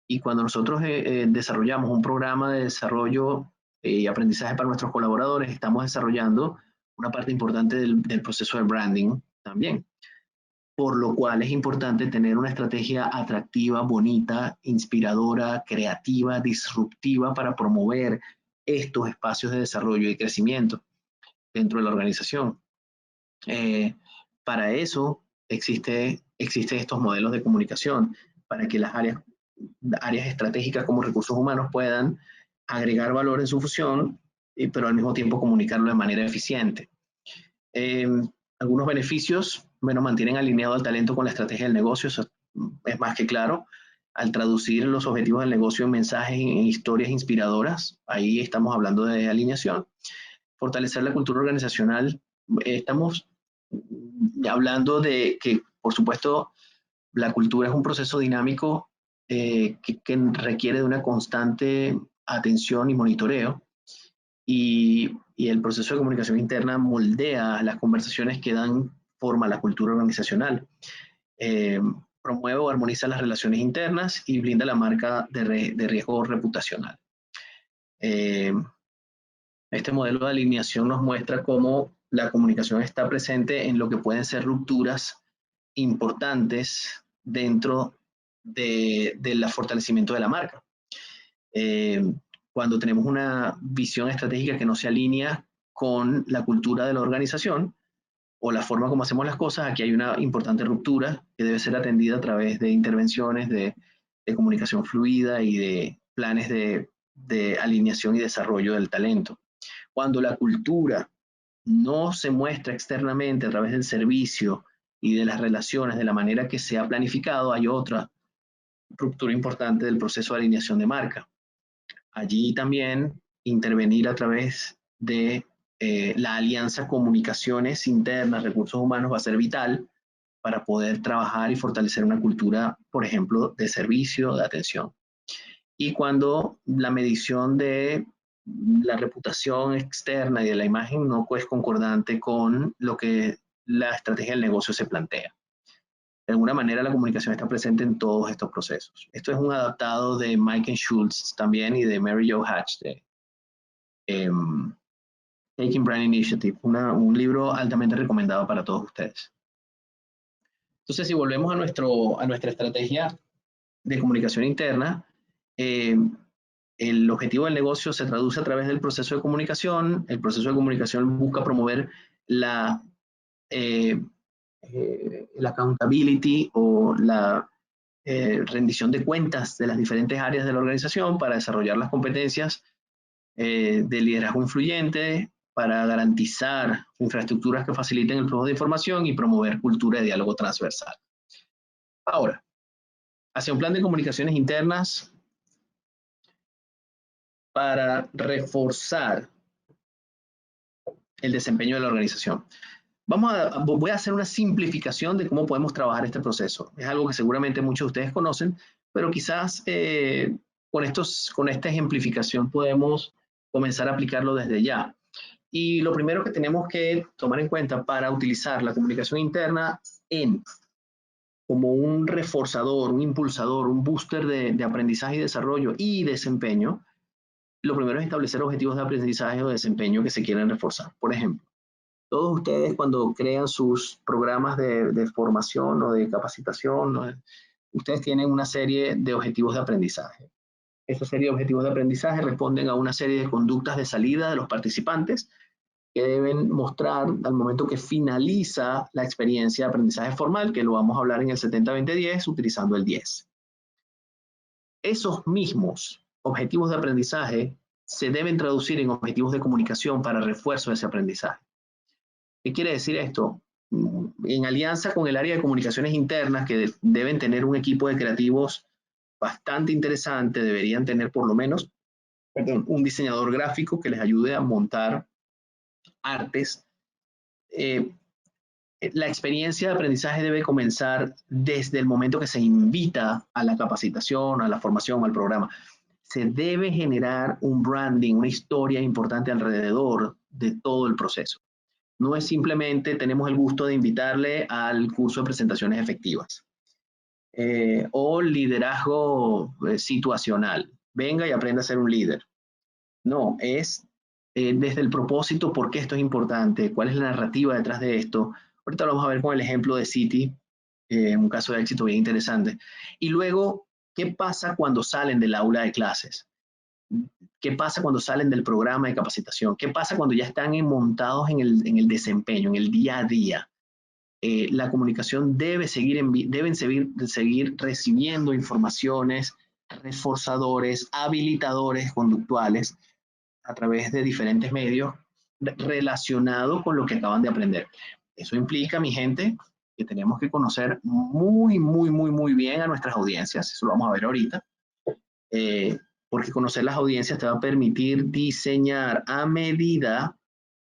Y cuando nosotros desarrollamos un programa de desarrollo y aprendizaje para nuestros colaboradores, estamos desarrollando una parte importante del proceso de branding también. Por lo cual es importante tener una estrategia atractiva, bonita, inspiradora, creativa, disruptiva para promover estos espacios de desarrollo y crecimiento dentro de la organización. Para eso existen estos modelos de comunicación, para que las áreas estratégicas como recursos humanos puedan agregar valor en su función, pero al mismo tiempo comunicarlo de manera eficiente. Algunos beneficios, bueno, mantienen alineado al talento con la estrategia del negocio, eso es más que claro. Al traducir los objetivos del negocio en mensajes e historias inspiradoras, ahí estamos hablando de alineación. Fortalecer la cultura organizacional, estamos hablando de que, por supuesto, la cultura es un proceso dinámico que requiere de una constante atención y monitoreo. Y el proceso de comunicación interna moldea las conversaciones que dan forma a la cultura organizacional. Promueve o armoniza las relaciones internas y blinda la marca de riesgo reputacional. Este modelo de alineación nos muestra cómo la comunicación está presente en lo que pueden ser rupturas importantes dentro del fortalecimiento de la marca. Cuando tenemos una visión estratégica que no se alinea con la cultura de la organización o la forma como hacemos las cosas, aquí hay una importante ruptura que debe ser atendida a través de intervenciones de comunicación fluida y de planes de alineación y desarrollo del talento. Cuando la cultura no se muestra externamente a través del servicio y de las relaciones de la manera que se ha planificado, hay otra ruptura importante del proceso de alineación de marca. Allí también intervenir a través de la alianza comunicaciones internas, recursos humanos, va a ser vital para poder trabajar y fortalecer una cultura, por ejemplo, de servicio, de atención. Y cuando la medición de la reputación externa y de la imagen no es concordante con lo que la estrategia del negocio se plantea. De alguna manera la comunicación está presente en todos estos procesos. Esto es un adaptado de Mike Schultz también y de Mary Jo Hatch de Taking Brand Initiative, un libro altamente recomendado para todos ustedes. Entonces, si volvemos a nuestra estrategia de comunicación interna, el objetivo del negocio se traduce a través del proceso de comunicación. El proceso de comunicación busca promover la accountability o la rendición de cuentas de las diferentes áreas de la organización para desarrollar las competencias de liderazgo influyente, para garantizar infraestructuras que faciliten el flujo de información y promover cultura de diálogo transversal. Ahora, hacia un plan de comunicaciones internas para reforzar el desempeño de la organización. Voy a hacer una simplificación de cómo podemos trabajar este proceso. Es algo que seguramente muchos de ustedes conocen, pero quizás con esta ejemplificación podemos comenzar a aplicarlo desde ya. Y lo primero que tenemos que tomar en cuenta para utilizar la comunicación interna como un reforzador, un impulsador, un booster de aprendizaje y desarrollo y desempeño, lo primero es establecer objetivos de aprendizaje o desempeño que se quieren reforzar. Por ejemplo, todos ustedes cuando crean sus programas de formación o de capacitación, ¿no? Ustedes tienen una serie de objetivos de aprendizaje. Esta serie de objetivos de aprendizaje responden a una serie de conductas de salida de los participantes que deben mostrar al momento que finaliza la experiencia de aprendizaje formal, que lo vamos a hablar en el 70-20-10 utilizando el 10. Esos mismos objetivos de aprendizaje se deben traducir en objetivos de comunicación para refuerzo de ese aprendizaje. ¿Qué quiere decir esto? En alianza con el área de comunicaciones internas, que deben tener un equipo de creativos bastante interesante, deberían tener por lo menos un diseñador gráfico que les ayude a montar artes. La experiencia de aprendizaje debe comenzar desde el momento que se invita a la capacitación, a la formación, al programa. Se debe generar un branding, una historia importante alrededor de todo el proceso. No es simplemente tenemos el gusto de invitarle al curso de presentaciones efectivas o liderazgo situacional. Venga y aprenda a ser un líder. No, es desde el propósito, por qué esto es importante, cuál es la narrativa detrás de esto. Ahorita lo vamos a ver con el ejemplo de Citi, un caso de éxito bien interesante. Y luego, ¿qué pasa cuando salen del aula de clases? ¿Qué pasa cuando salen del programa de capacitación? ¿Qué pasa cuando ya están montados en el desempeño, en el día a día? La comunicación deben seguir recibiendo informaciones, reforzadores, habilitadores conductuales a través de diferentes medios relacionados con lo que acaban de aprender. Eso implica, mi gente, que tenemos que conocer muy bien a nuestras audiencias. Eso lo vamos a ver ahorita. Porque conocer las audiencias te va a permitir diseñar a medida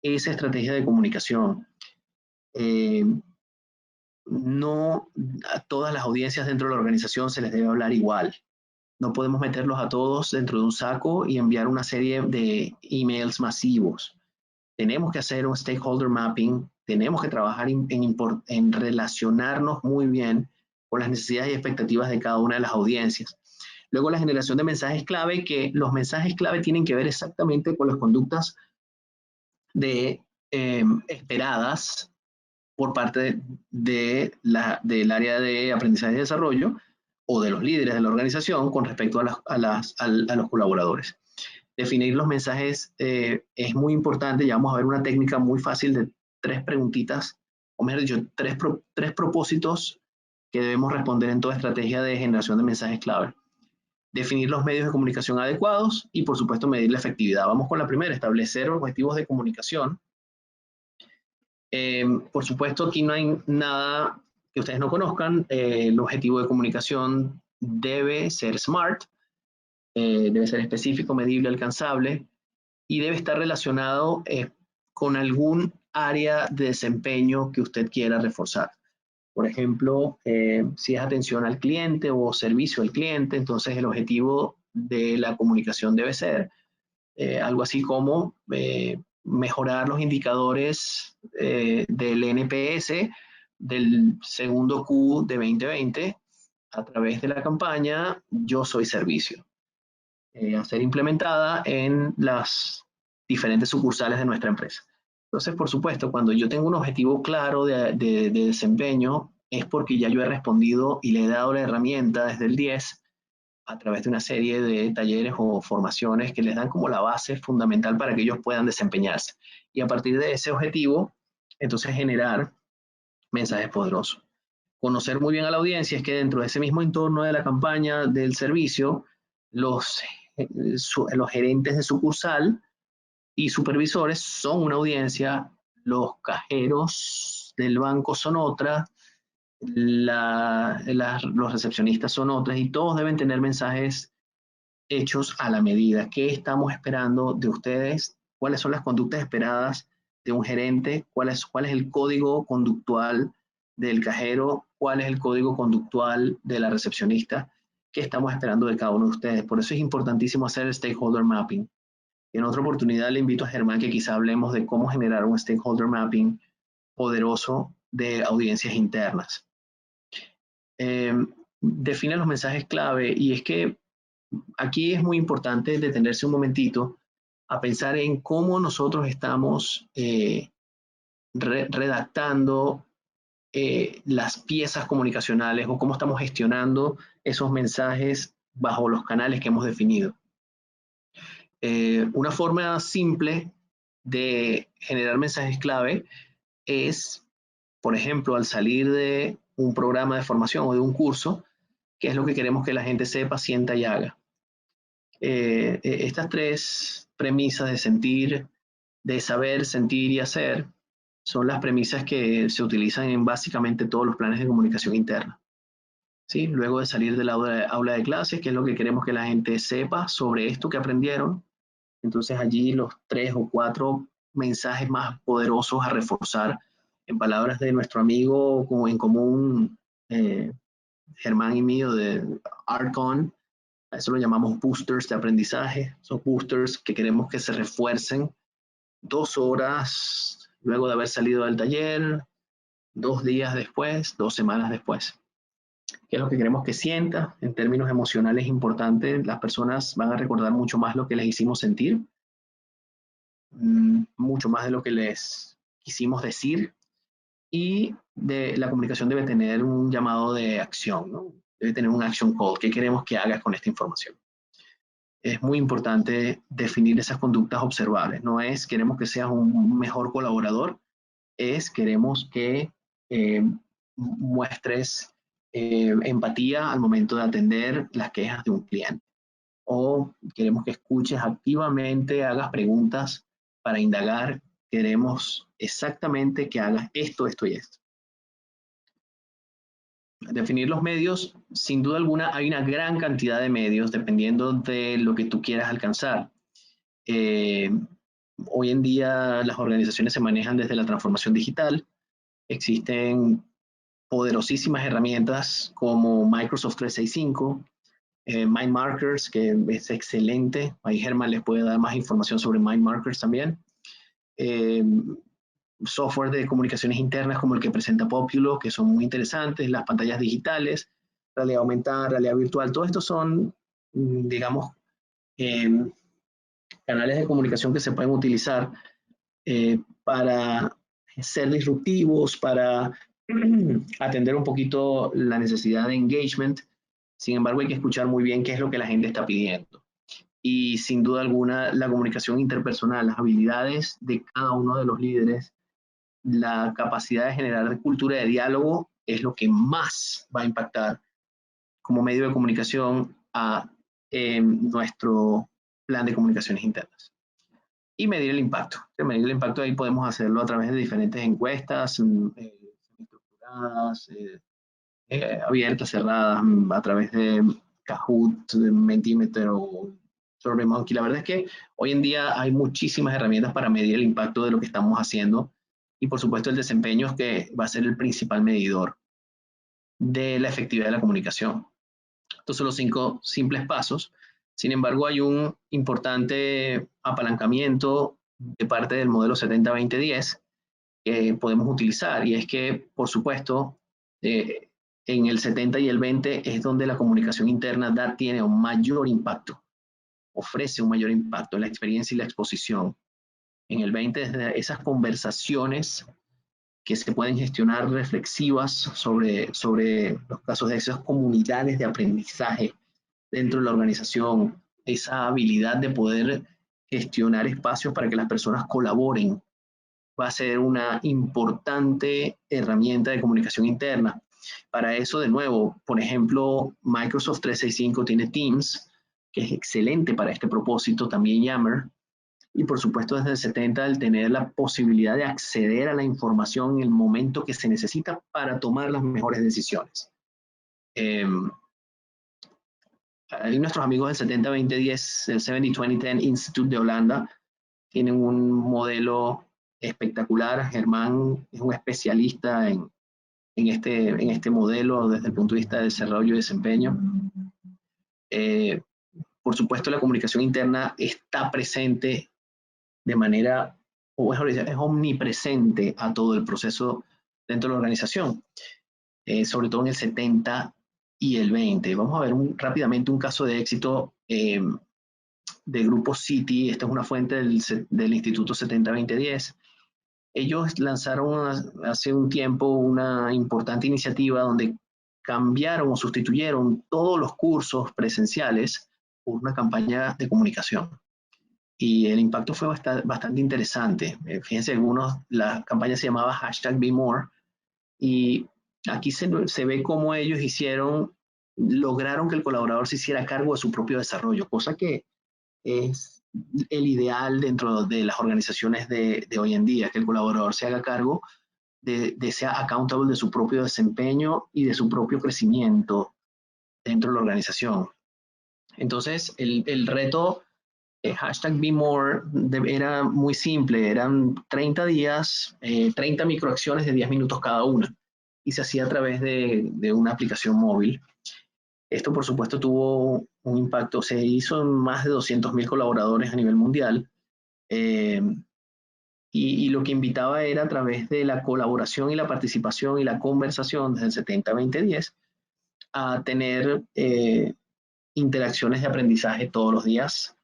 esa estrategia de comunicación. No a todas las audiencias dentro de la organización se les debe hablar igual. No podemos meterlos a todos dentro de un saco y enviar una serie de emails masivos. Tenemos que hacer un stakeholder mapping, tenemos que trabajar en relacionarnos muy bien con las necesidades y expectativas de cada una de las audiencias. Luego la generación de mensajes clave, que los mensajes clave tienen que ver exactamente con las conductas esperadas por parte del área de aprendizaje y desarrollo o de los líderes de la organización con respecto a los colaboradores. Definir los mensajes es muy importante. Ya vamos a ver una técnica muy fácil de 3 preguntitas, o mejor dicho, tres propósitos que debemos responder en toda estrategia de generación de mensajes clave. Definir los medios de comunicación adecuados y, por supuesto, medir la efectividad. Vamos con la primera, establecer objetivos de comunicación. Por supuesto, aquí no hay nada que ustedes no conozcan. El objetivo de comunicación debe ser SMART, debe ser específico, medible, alcanzable y debe estar relacionado con algún área de desempeño que usted quiera reforzar. Por ejemplo, si es atención al cliente o servicio al cliente, entonces el objetivo de la comunicación debe ser algo así como mejorar los indicadores del NPS del segundo Q de 2020 a través de la campaña Yo Soy Servicio, a ser implementada en las diferentes sucursales de nuestra empresa. Entonces, por supuesto, cuando yo tengo un objetivo claro de desempeño, es porque ya yo he respondido y le he dado la herramienta desde el 10 a través de una serie de talleres o formaciones que les dan como la base fundamental para que ellos puedan desempeñarse. Y a partir de ese objetivo, entonces generar mensajes poderosos. Conocer muy bien a la audiencia es que dentro de ese mismo entorno de la campaña del servicio, los gerentes de sucursal y supervisores son una audiencia, los cajeros del banco son otra, los recepcionistas son otras y todos deben tener mensajes hechos a la medida. ¿Qué estamos esperando de ustedes? ¿Cuáles son las conductas esperadas de un gerente? ¿Cuál es el código conductual del cajero? ¿Cuál es el código conductual de la recepcionista? ¿Qué estamos esperando de cada uno de ustedes? Por eso es importantísimo hacer el stakeholder mapping. En otra oportunidad le invito a Germán que quizá hablemos de cómo generar un stakeholder mapping poderoso de audiencias internas. Define los mensajes clave y es que aquí es muy importante detenerse un momentito a pensar en cómo nosotros estamos redactando las piezas comunicacionales o cómo estamos gestionando esos mensajes bajo los canales que hemos definido. Una forma simple de generar mensajes clave es, por ejemplo, al salir de un programa de formación o de un curso, qué es lo que queremos que la gente sepa, sienta y haga. Estas 3 premisas de sentir, de saber, sentir y hacer son las premisas que se utilizan en básicamente todos los planes de comunicación interna. ¿Sí? Luego de salir del aula de clases, ¿qué es lo que queremos que la gente sepa sobre esto que aprendieron? Entonces allí los 3 o 4 mensajes más poderosos a reforzar En palabras de nuestro amigo en común, Germán y mío, de Arcon, a eso lo llamamos boosters de aprendizaje. Son boosters que queremos que se refuercen 2 horas luego de haber salido del taller, 2 días después, 2 semanas después. ¿Qué es lo que queremos que sienta? En términos emocionales es importante, las personas van a recordar mucho más lo que les hicimos sentir, mucho más de lo que les quisimos decir, y la comunicación debe tener un llamado de acción, ¿no? Debe tener un action call. ¿Qué queremos que hagas con esta información? Es muy importante definir esas conductas observables. No es queremos que seas un mejor colaborador, es queremos que muestres empatía al momento de atender las quejas de un cliente. O queremos que escuches activamente, hagas preguntas para indagar. Queremos exactamente que hagas esto, esto y esto. Definir los medios, sin duda alguna, hay una gran cantidad de medios dependiendo de lo que tú quieras alcanzar. Hoy en día las organizaciones se manejan desde la transformación digital. Existen poderosísimas herramientas como Microsoft 365, MindMarkers, que es excelente. Ahí Germán les puede dar más información sobre MindMarkers también. Software de comunicaciones internas como el que presenta Populo, que son muy interesantes, las pantallas digitales, realidad aumentada, realidad virtual, todo esto son, digamos, canales de comunicación que se pueden utilizar para ser disruptivos, para atender un poquito la necesidad de engagement. Sin embargo, hay que escuchar muy bien qué es lo que la gente está pidiendo. Y sin duda alguna, la comunicación interpersonal, las habilidades de cada uno de los líderes, la capacidad de generar cultura de diálogo es lo que más va a impactar como medio de comunicación a nuestro plan de comunicaciones internas. Y medir el impacto. Medir el impacto ahí podemos hacerlo a través de diferentes encuestas estructuradas, abiertas, cerradas, a través de Kahoot, de Mentimeter o SurveyMonkey. La verdad es que hoy en día hay muchísimas herramientas para medir el impacto de lo que estamos haciendo, y por supuesto el desempeño es que va a ser el principal medidor de la efectividad de la comunicación. Estos son los 5 simples pasos. Sin embargo, hay un importante apalancamiento de parte del modelo 70-20-10 que podemos utilizar, y es que, por supuesto, en el 70 y el 20 es donde la comunicación interna tiene un mayor impacto, ofrece un mayor impacto en la experiencia y la exposición. En el 20 es de esas conversaciones que se pueden gestionar reflexivas sobre los casos de esas comunidades de aprendizaje dentro de la organización, esa habilidad de poder gestionar espacios para que las personas colaboren, va a ser una importante herramienta de comunicación interna. Para eso, de nuevo, por ejemplo, Microsoft 365 tiene Teams, que es excelente para este propósito, también Yammer, y por supuesto desde el 70 el tener la posibilidad de acceder a la información en el momento que se necesita para tomar las mejores decisiones. Hay nuestros amigos del 70-20-10, el 70-20-10 Institute de Holanda, tienen un modelo espectacular. Germán es un especialista en este modelo desde el punto de vista de desarrollo y desempeño. Por supuesto, la comunicación interna está presente de manera, o mejor dicho, es omnipresente a todo el proceso dentro de la organización, sobre todo en el 70 y el 20. Vamos a ver rápidamente un caso de éxito de Grupo City. Esta es una fuente del Instituto 70-20-10. Ellos lanzaron hace un tiempo una importante iniciativa donde cambiaron o sustituyeron todos los cursos presenciales por una campaña de comunicación. Y el impacto fue bastante interesante. Fíjense, la campaña se llamaba #BeMore, y aquí se ve cómo ellos lograron que el colaborador se hiciera cargo de su propio desarrollo, cosa que es el ideal dentro de las organizaciones de hoy en día, que el colaborador se haga cargo sea accountable de su propio desempeño y de su propio crecimiento dentro de la organización. Entonces, el reto hashtag BeMore era muy simple, eran 30 días, 30 microacciones de 10 minutos cada una, y se hacía a través de una aplicación móvil. Esto, por supuesto, tuvo un impacto, se hizo en más de 200.000 colaboradores a nivel mundial, y lo que invitaba era a través de la colaboración y la participación y la conversación desde el 70-20-10 a tener interacciones de aprendizaje todos los días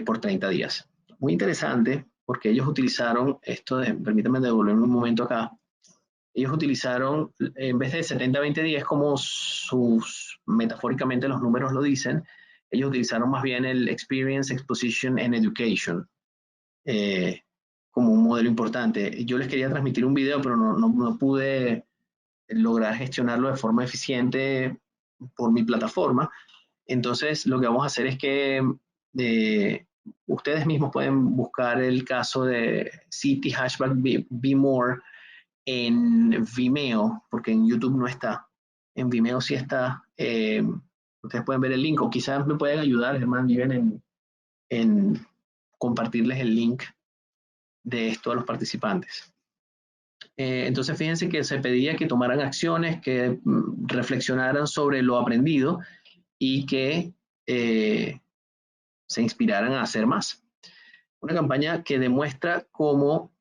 por 30 días. Muy interesante porque ellos utilizaron esto, permítanme devolverme un momento acá, ellos utilizaron, en vez de 70-20-10 como sus, metafóricamente los números lo dicen, ellos utilizaron más bien el Experience, Exposition and Education como un modelo importante. Yo les quería transmitir un video, pero no pude lograr gestionarlo de forma eficiente por mi plataforma. Entonces, lo que vamos a hacer es que ustedes mismos pueden buscar el caso de City Hashtag BeMore en Vimeo, porque en YouTube no está. En Vimeo sí está. Ustedes pueden ver el link, o quizás me pueden ayudar, Germán, viven en compartirles el link de esto a los participantes. Entonces, fíjense que se pedía que tomaran acciones, que reflexionaran sobre lo aprendido y que se inspiraran a hacer más. Una campaña que demuestra cómo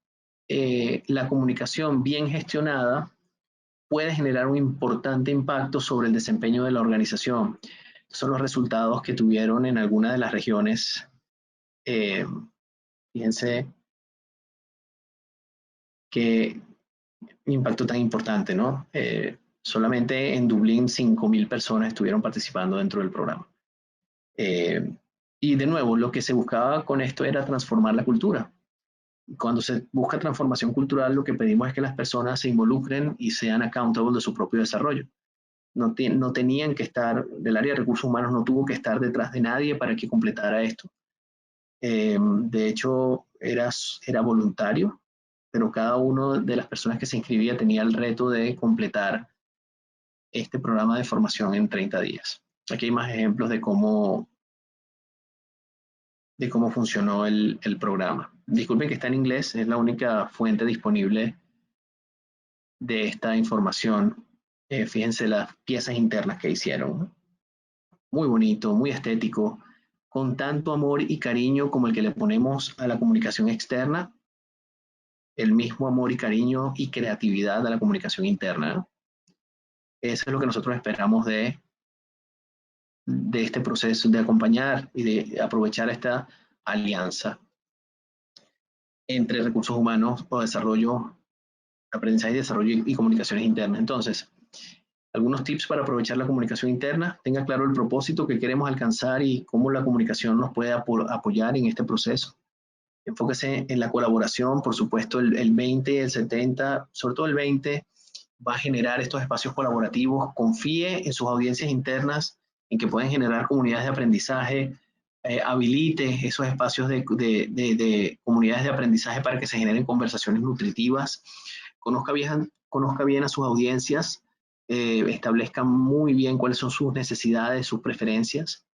la comunicación bien gestionada puede generar un importante impacto sobre el desempeño de la organización. Son los resultados que tuvieron en algunas de las regiones. Fíjense qué impacto tan importante, ¿no? Solamente en Dublín 5.000 personas estuvieron participando dentro del programa. Y de nuevo, lo que se buscaba con esto era transformar la cultura. Cuando se busca transformación cultural, lo que pedimos es que las personas se involucren y sean accountable de su propio desarrollo. No tenían que estar, del área de recursos humanos no tuvo que estar detrás de nadie para que completara esto. De hecho, era voluntario, pero cada una de las personas que se inscribía tenía el reto de completar este programa de formación en 30 días. Aquí hay más ejemplos de cómo funcionó el programa. Disculpen que está en inglés, es la única fuente disponible de esta información. Fíjense las piezas internas que hicieron. Muy bonito, muy estético, con tanto amor y cariño como el que le ponemos a la comunicación externa, el mismo amor y cariño y creatividad a la comunicación interna, ¿no? Eso es lo que nosotros esperamos de este proceso, de acompañar y de aprovechar esta alianza entre recursos humanos o desarrollo, aprendizaje y desarrollo y comunicaciones internas. Entonces, algunos tips para aprovechar la comunicación interna. Tenga claro el propósito que queremos alcanzar y cómo la comunicación nos puede apoyar en este proceso. Enfóquese en la colaboración, por supuesto, el 20, el 70, sobre todo el 20, va a generar estos espacios colaborativos. Confíe en sus audiencias internas, en que pueden generar comunidades de aprendizaje, habilite esos espacios de comunidades de aprendizaje para que se generen conversaciones nutritivas. Conozca bien a sus audiencias, establezca muy bien cuáles son sus necesidades, sus preferencias.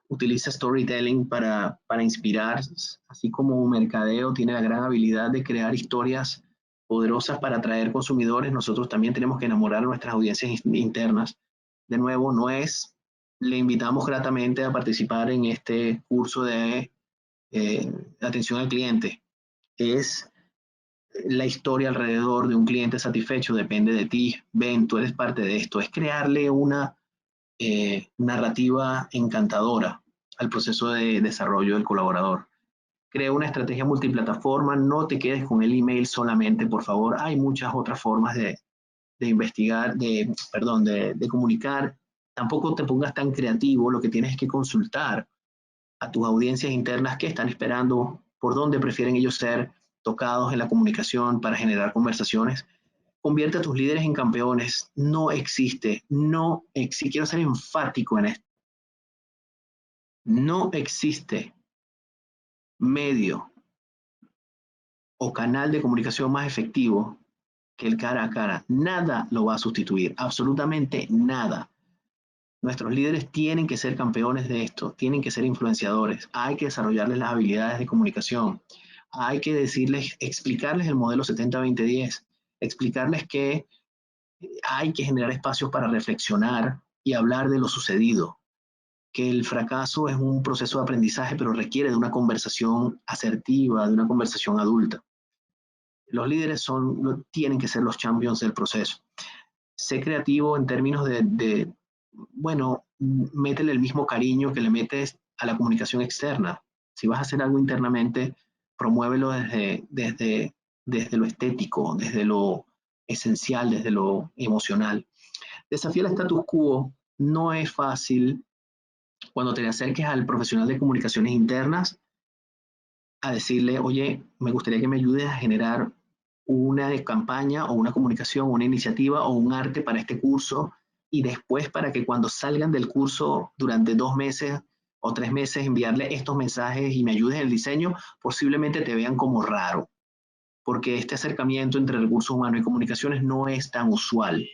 Utiliza storytelling para inspirar, así como mercadeo tiene la gran habilidad de crear historias poderosas para atraer consumidores. Nosotros también tenemos que enamorar a nuestras audiencias internas. De nuevo, le invitamos gratamente a participar en este curso de atención al cliente. Es la historia alrededor de un cliente satisfecho, depende de ti. Ven, tú eres parte de esto. Es crearle una narrativa encantadora al proceso de desarrollo del colaborador. Crea una estrategia multiplataforma, no te quedes con el email solamente, por favor. Hay muchas otras formas de investigar, de comunicar. Tampoco te pongas tan creativo, lo que tienes es que consultar a tus audiencias internas qué están esperando, por dónde prefieren ellos ser tocados en la comunicación para generar conversaciones. Convierte a tus líderes en campeones. No existe, quiero ser enfático en esto. No existe medio o canal de comunicación más efectivo que el cara a cara. Nada lo va a sustituir, absolutamente nada. Nuestros líderes tienen que ser campeones de esto, tienen que ser influenciadores, hay que desarrollarles las habilidades de comunicación, hay que decirles, explicarles el modelo 70-20-10, explicarles que hay que generar espacios para reflexionar y hablar de lo sucedido, que el fracaso es un proceso de aprendizaje, pero requiere de una conversación asertiva, de una conversación adulta. Los líderes tienen que ser los champions del proceso. Sé creativo en términos bueno, métele el mismo cariño que le metes a la comunicación externa. Si vas a hacer algo internamente, promuévelo desde lo estético, desde lo esencial, desde lo emocional. Desafiar el status quo no es fácil cuando te acerques al profesional de comunicaciones internas a decirle, oye, me gustaría que me ayudes a generar una campaña o una comunicación, una iniciativa o un arte para este curso y después para que cuando salgan del curso durante 2 meses o 3 meses enviarle estos mensajes y me ayudes en el diseño, posiblemente te vean como raro, porque este acercamiento entre recursos humanos y comunicaciones no es tan usual.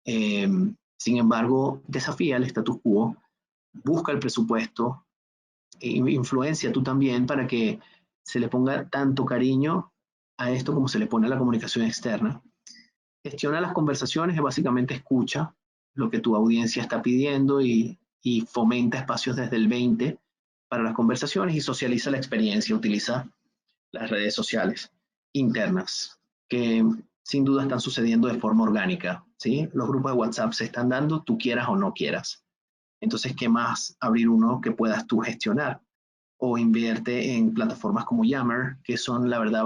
Sin embargo, desafía el status quo, busca el presupuesto, influencia tú también para que se le ponga tanto cariño a esto como se le pone a la comunicación externa. Gestiona las conversaciones, que básicamente escucha lo que tu audiencia está pidiendo y fomenta espacios desde el 20 para las conversaciones y socializa la experiencia, utiliza las redes sociales internas, que sin duda están sucediendo de forma orgánica, ¿sí? Los grupos de WhatsApp se están dando, tú quieras o no quieras. Entonces, ¿qué más abrir uno que puedas tú gestionar? O invierte en plataformas como Yammer, que son, la verdad,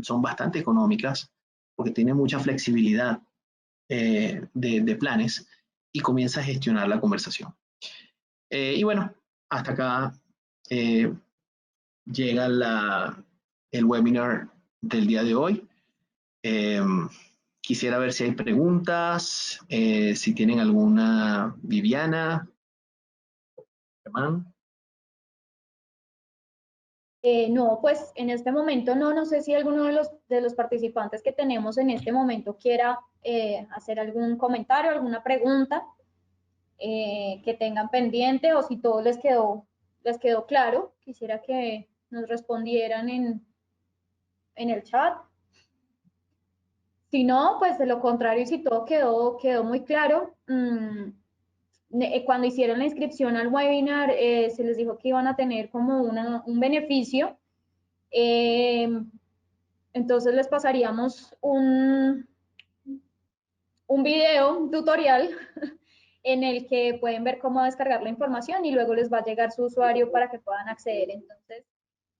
son bastante económicas, porque tienen mucha flexibilidad de planes, y comienza a gestionar la conversación. Y bueno, hasta acá llega el webinar del día de hoy. Quisiera ver si hay preguntas, si tienen alguna. Viviana, Germán. No, pues en este momento no sé si alguno de los participantes que tenemos en este momento quiera hacer algún comentario, alguna pregunta que tengan pendiente, o si todo les quedó claro. Quisiera que nos respondieran en el chat. Si no, pues de lo contrario, si todo quedó muy claro, cuando hicieron la inscripción al webinar, se les dijo que iban a tener como un beneficio. Entonces les pasaríamos un video, un tutorial en el que pueden ver cómo descargar la información y luego les va a llegar su usuario para que puedan acceder. Entonces,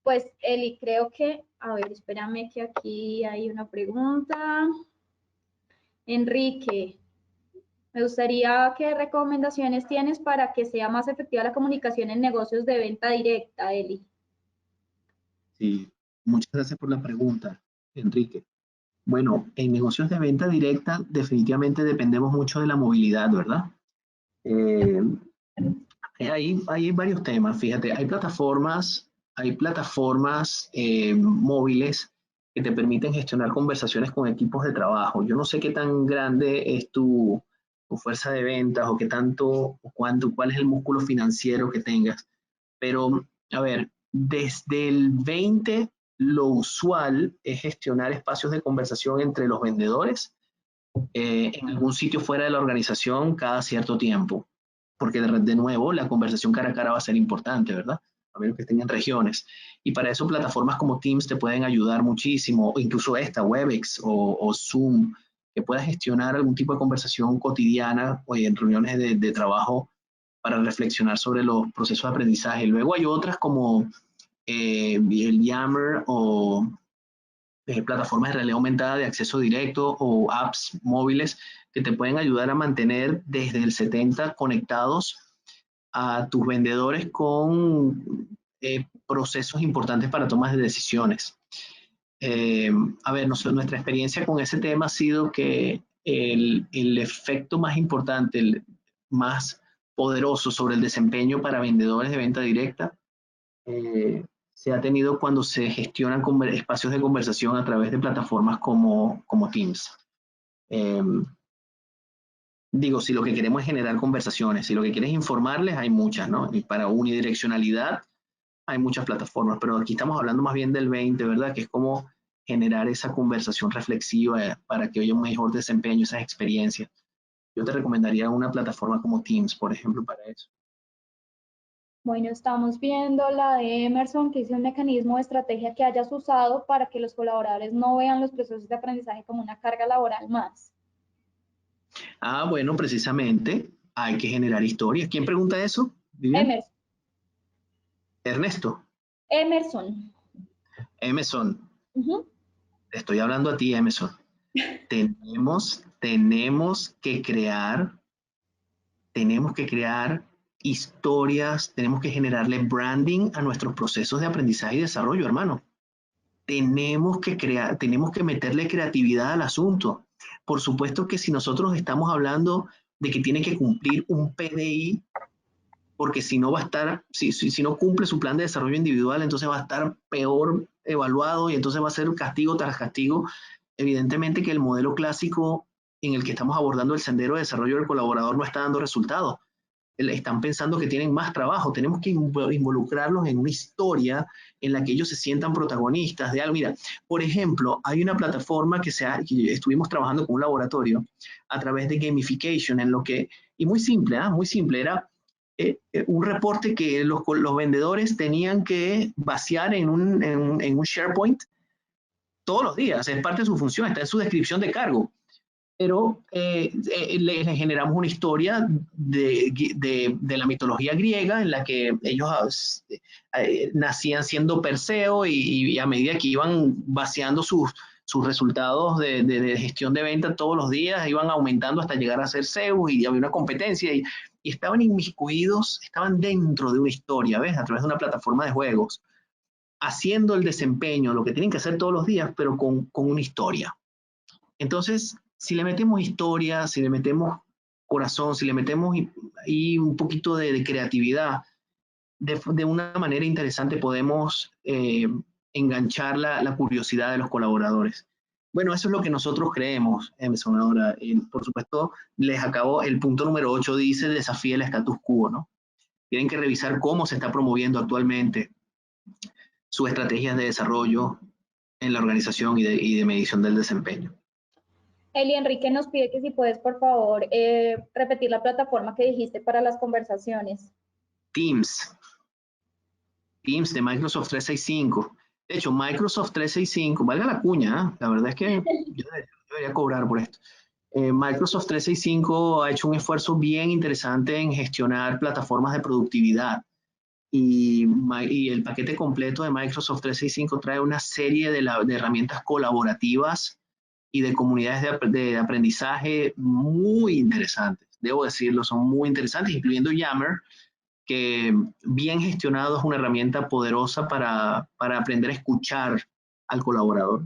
pues Eli, creo que, a ver, espérame que aquí hay una pregunta. Enrique, me gustaría, ¿qué recomendaciones tienes para que sea más efectiva la comunicación en negocios de venta directa, Eli? Sí, muchas gracias por la pregunta, Enrique. Bueno, en negocios de venta directa definitivamente dependemos mucho de la movilidad, ¿verdad? Hay varios temas, fíjate, hay plataformas móviles que te permiten gestionar conversaciones con equipos de trabajo. Yo no sé qué tan grande es tu fuerza de ventas o qué tanto, o cuál es el músculo financiero que tengas, pero a ver, desde el 20 lo usual es gestionar espacios de conversación entre los vendedores en algún sitio fuera de la organización cada cierto tiempo, porque de nuevo la conversación cara a cara va a ser importante, ¿verdad? A menos que estén en regiones. Y para eso plataformas como Teams te pueden ayudar muchísimo, o incluso esta, Webex o Zoom, que puedas gestionar algún tipo de conversación cotidiana o en reuniones de trabajo para reflexionar sobre los procesos de aprendizaje. Luego hay otras como el Yammer o plataformas de realidad aumentada de acceso directo o apps móviles que te pueden ayudar a mantener desde el 70 conectados a tus vendedores con procesos importantes para tomas de decisiones. A ver, nuestra experiencia con ese tema ha sido que el efecto más importante, el más poderoso sobre el desempeño para vendedores de venta directa se ha tenido cuando se gestionan espacios de conversación a través de plataformas como Teams. digo, si lo que queremos es generar conversaciones, si lo que quieres es informarles, hay muchas, ¿no? Y para unidireccionalidad hay muchas plataformas, pero aquí estamos hablando más bien del 20, ¿verdad? Que es como generar esa conversación reflexiva para que haya un mejor desempeño, esas experiencias. Yo te recomendaría una plataforma como Teams, por ejemplo, para eso. Bueno, estamos viendo la de Emerson, que dice un mecanismo de estrategia que hayas usado para que los colaboradores no vean los procesos de aprendizaje como una carga laboral más. Ah, bueno, precisamente hay que generar historias. ¿Quién pregunta eso? ¿Vivian? Emerson. Ernesto. Emerson. Emerson. Uh-huh. Te estoy hablando a ti, Emerson. Tenemos que crear historias, tenemos que generarle branding a nuestros procesos de aprendizaje y desarrollo, hermano. Tenemos que meterle creatividad al asunto. Por supuesto que si nosotros estamos hablando de que tiene que cumplir un PDI, porque si no va a estar, si no cumple su plan de desarrollo individual, entonces va a estar peor evaluado y entonces va a ser castigo tras castigo. Evidentemente que el modelo clásico en el que estamos abordando el sendero de desarrollo del colaborador no está dando resultados. Están pensando que tienen más trabajo. Tenemos que involucrarlos en una historia en la que ellos se sientan protagonistas de algo. Mira, por ejemplo, hay una plataforma que estuvimos trabajando con un laboratorio a través de gamification, y muy simple, era un reporte que los vendedores tenían que vaciar en un SharePoint todos los días. Es parte de su función, está en su descripción de cargo. Pero le generamos una historia de la mitología griega en la que ellos nacían siendo Perseo y a medida que iban vaciando sus resultados de gestión de venta todos los días, iban aumentando hasta llegar a ser Zeus y había una competencia y estaban inmiscuidos, estaban dentro de una historia, ¿ves? A través de una plataforma de juegos, haciendo el desempeño, lo que tienen que hacer todos los días, pero con una historia. Entonces, si le metemos historia, si le metemos corazón, si le metemos y un poquito de creatividad, de una manera interesante podemos enganchar la curiosidad de los colaboradores. Bueno, eso es lo que nosotros creemos, Emerson. Ahora, por supuesto, les acabo, el punto número 8 dice desafía el status quo, ¿no? Tienen que revisar cómo se está promoviendo actualmente sus estrategias de desarrollo en la organización y de medición del desempeño. Eli Enrique nos pide que si puedes, por favor, repetir la plataforma que dijiste para las conversaciones. Teams de Microsoft 365. De hecho, Microsoft 365, valga la cuña, ¿eh? La verdad es que yo debería cobrar por esto. Microsoft 365 ha hecho un esfuerzo bien interesante en gestionar plataformas de productividad. Y el paquete completo de Microsoft 365 trae una serie de herramientas colaborativas y de comunidades de aprendizaje muy interesantes. Debo decirlo, son muy interesantes, incluyendo Yammer, que bien gestionado es una herramienta poderosa para aprender a escuchar al colaborador.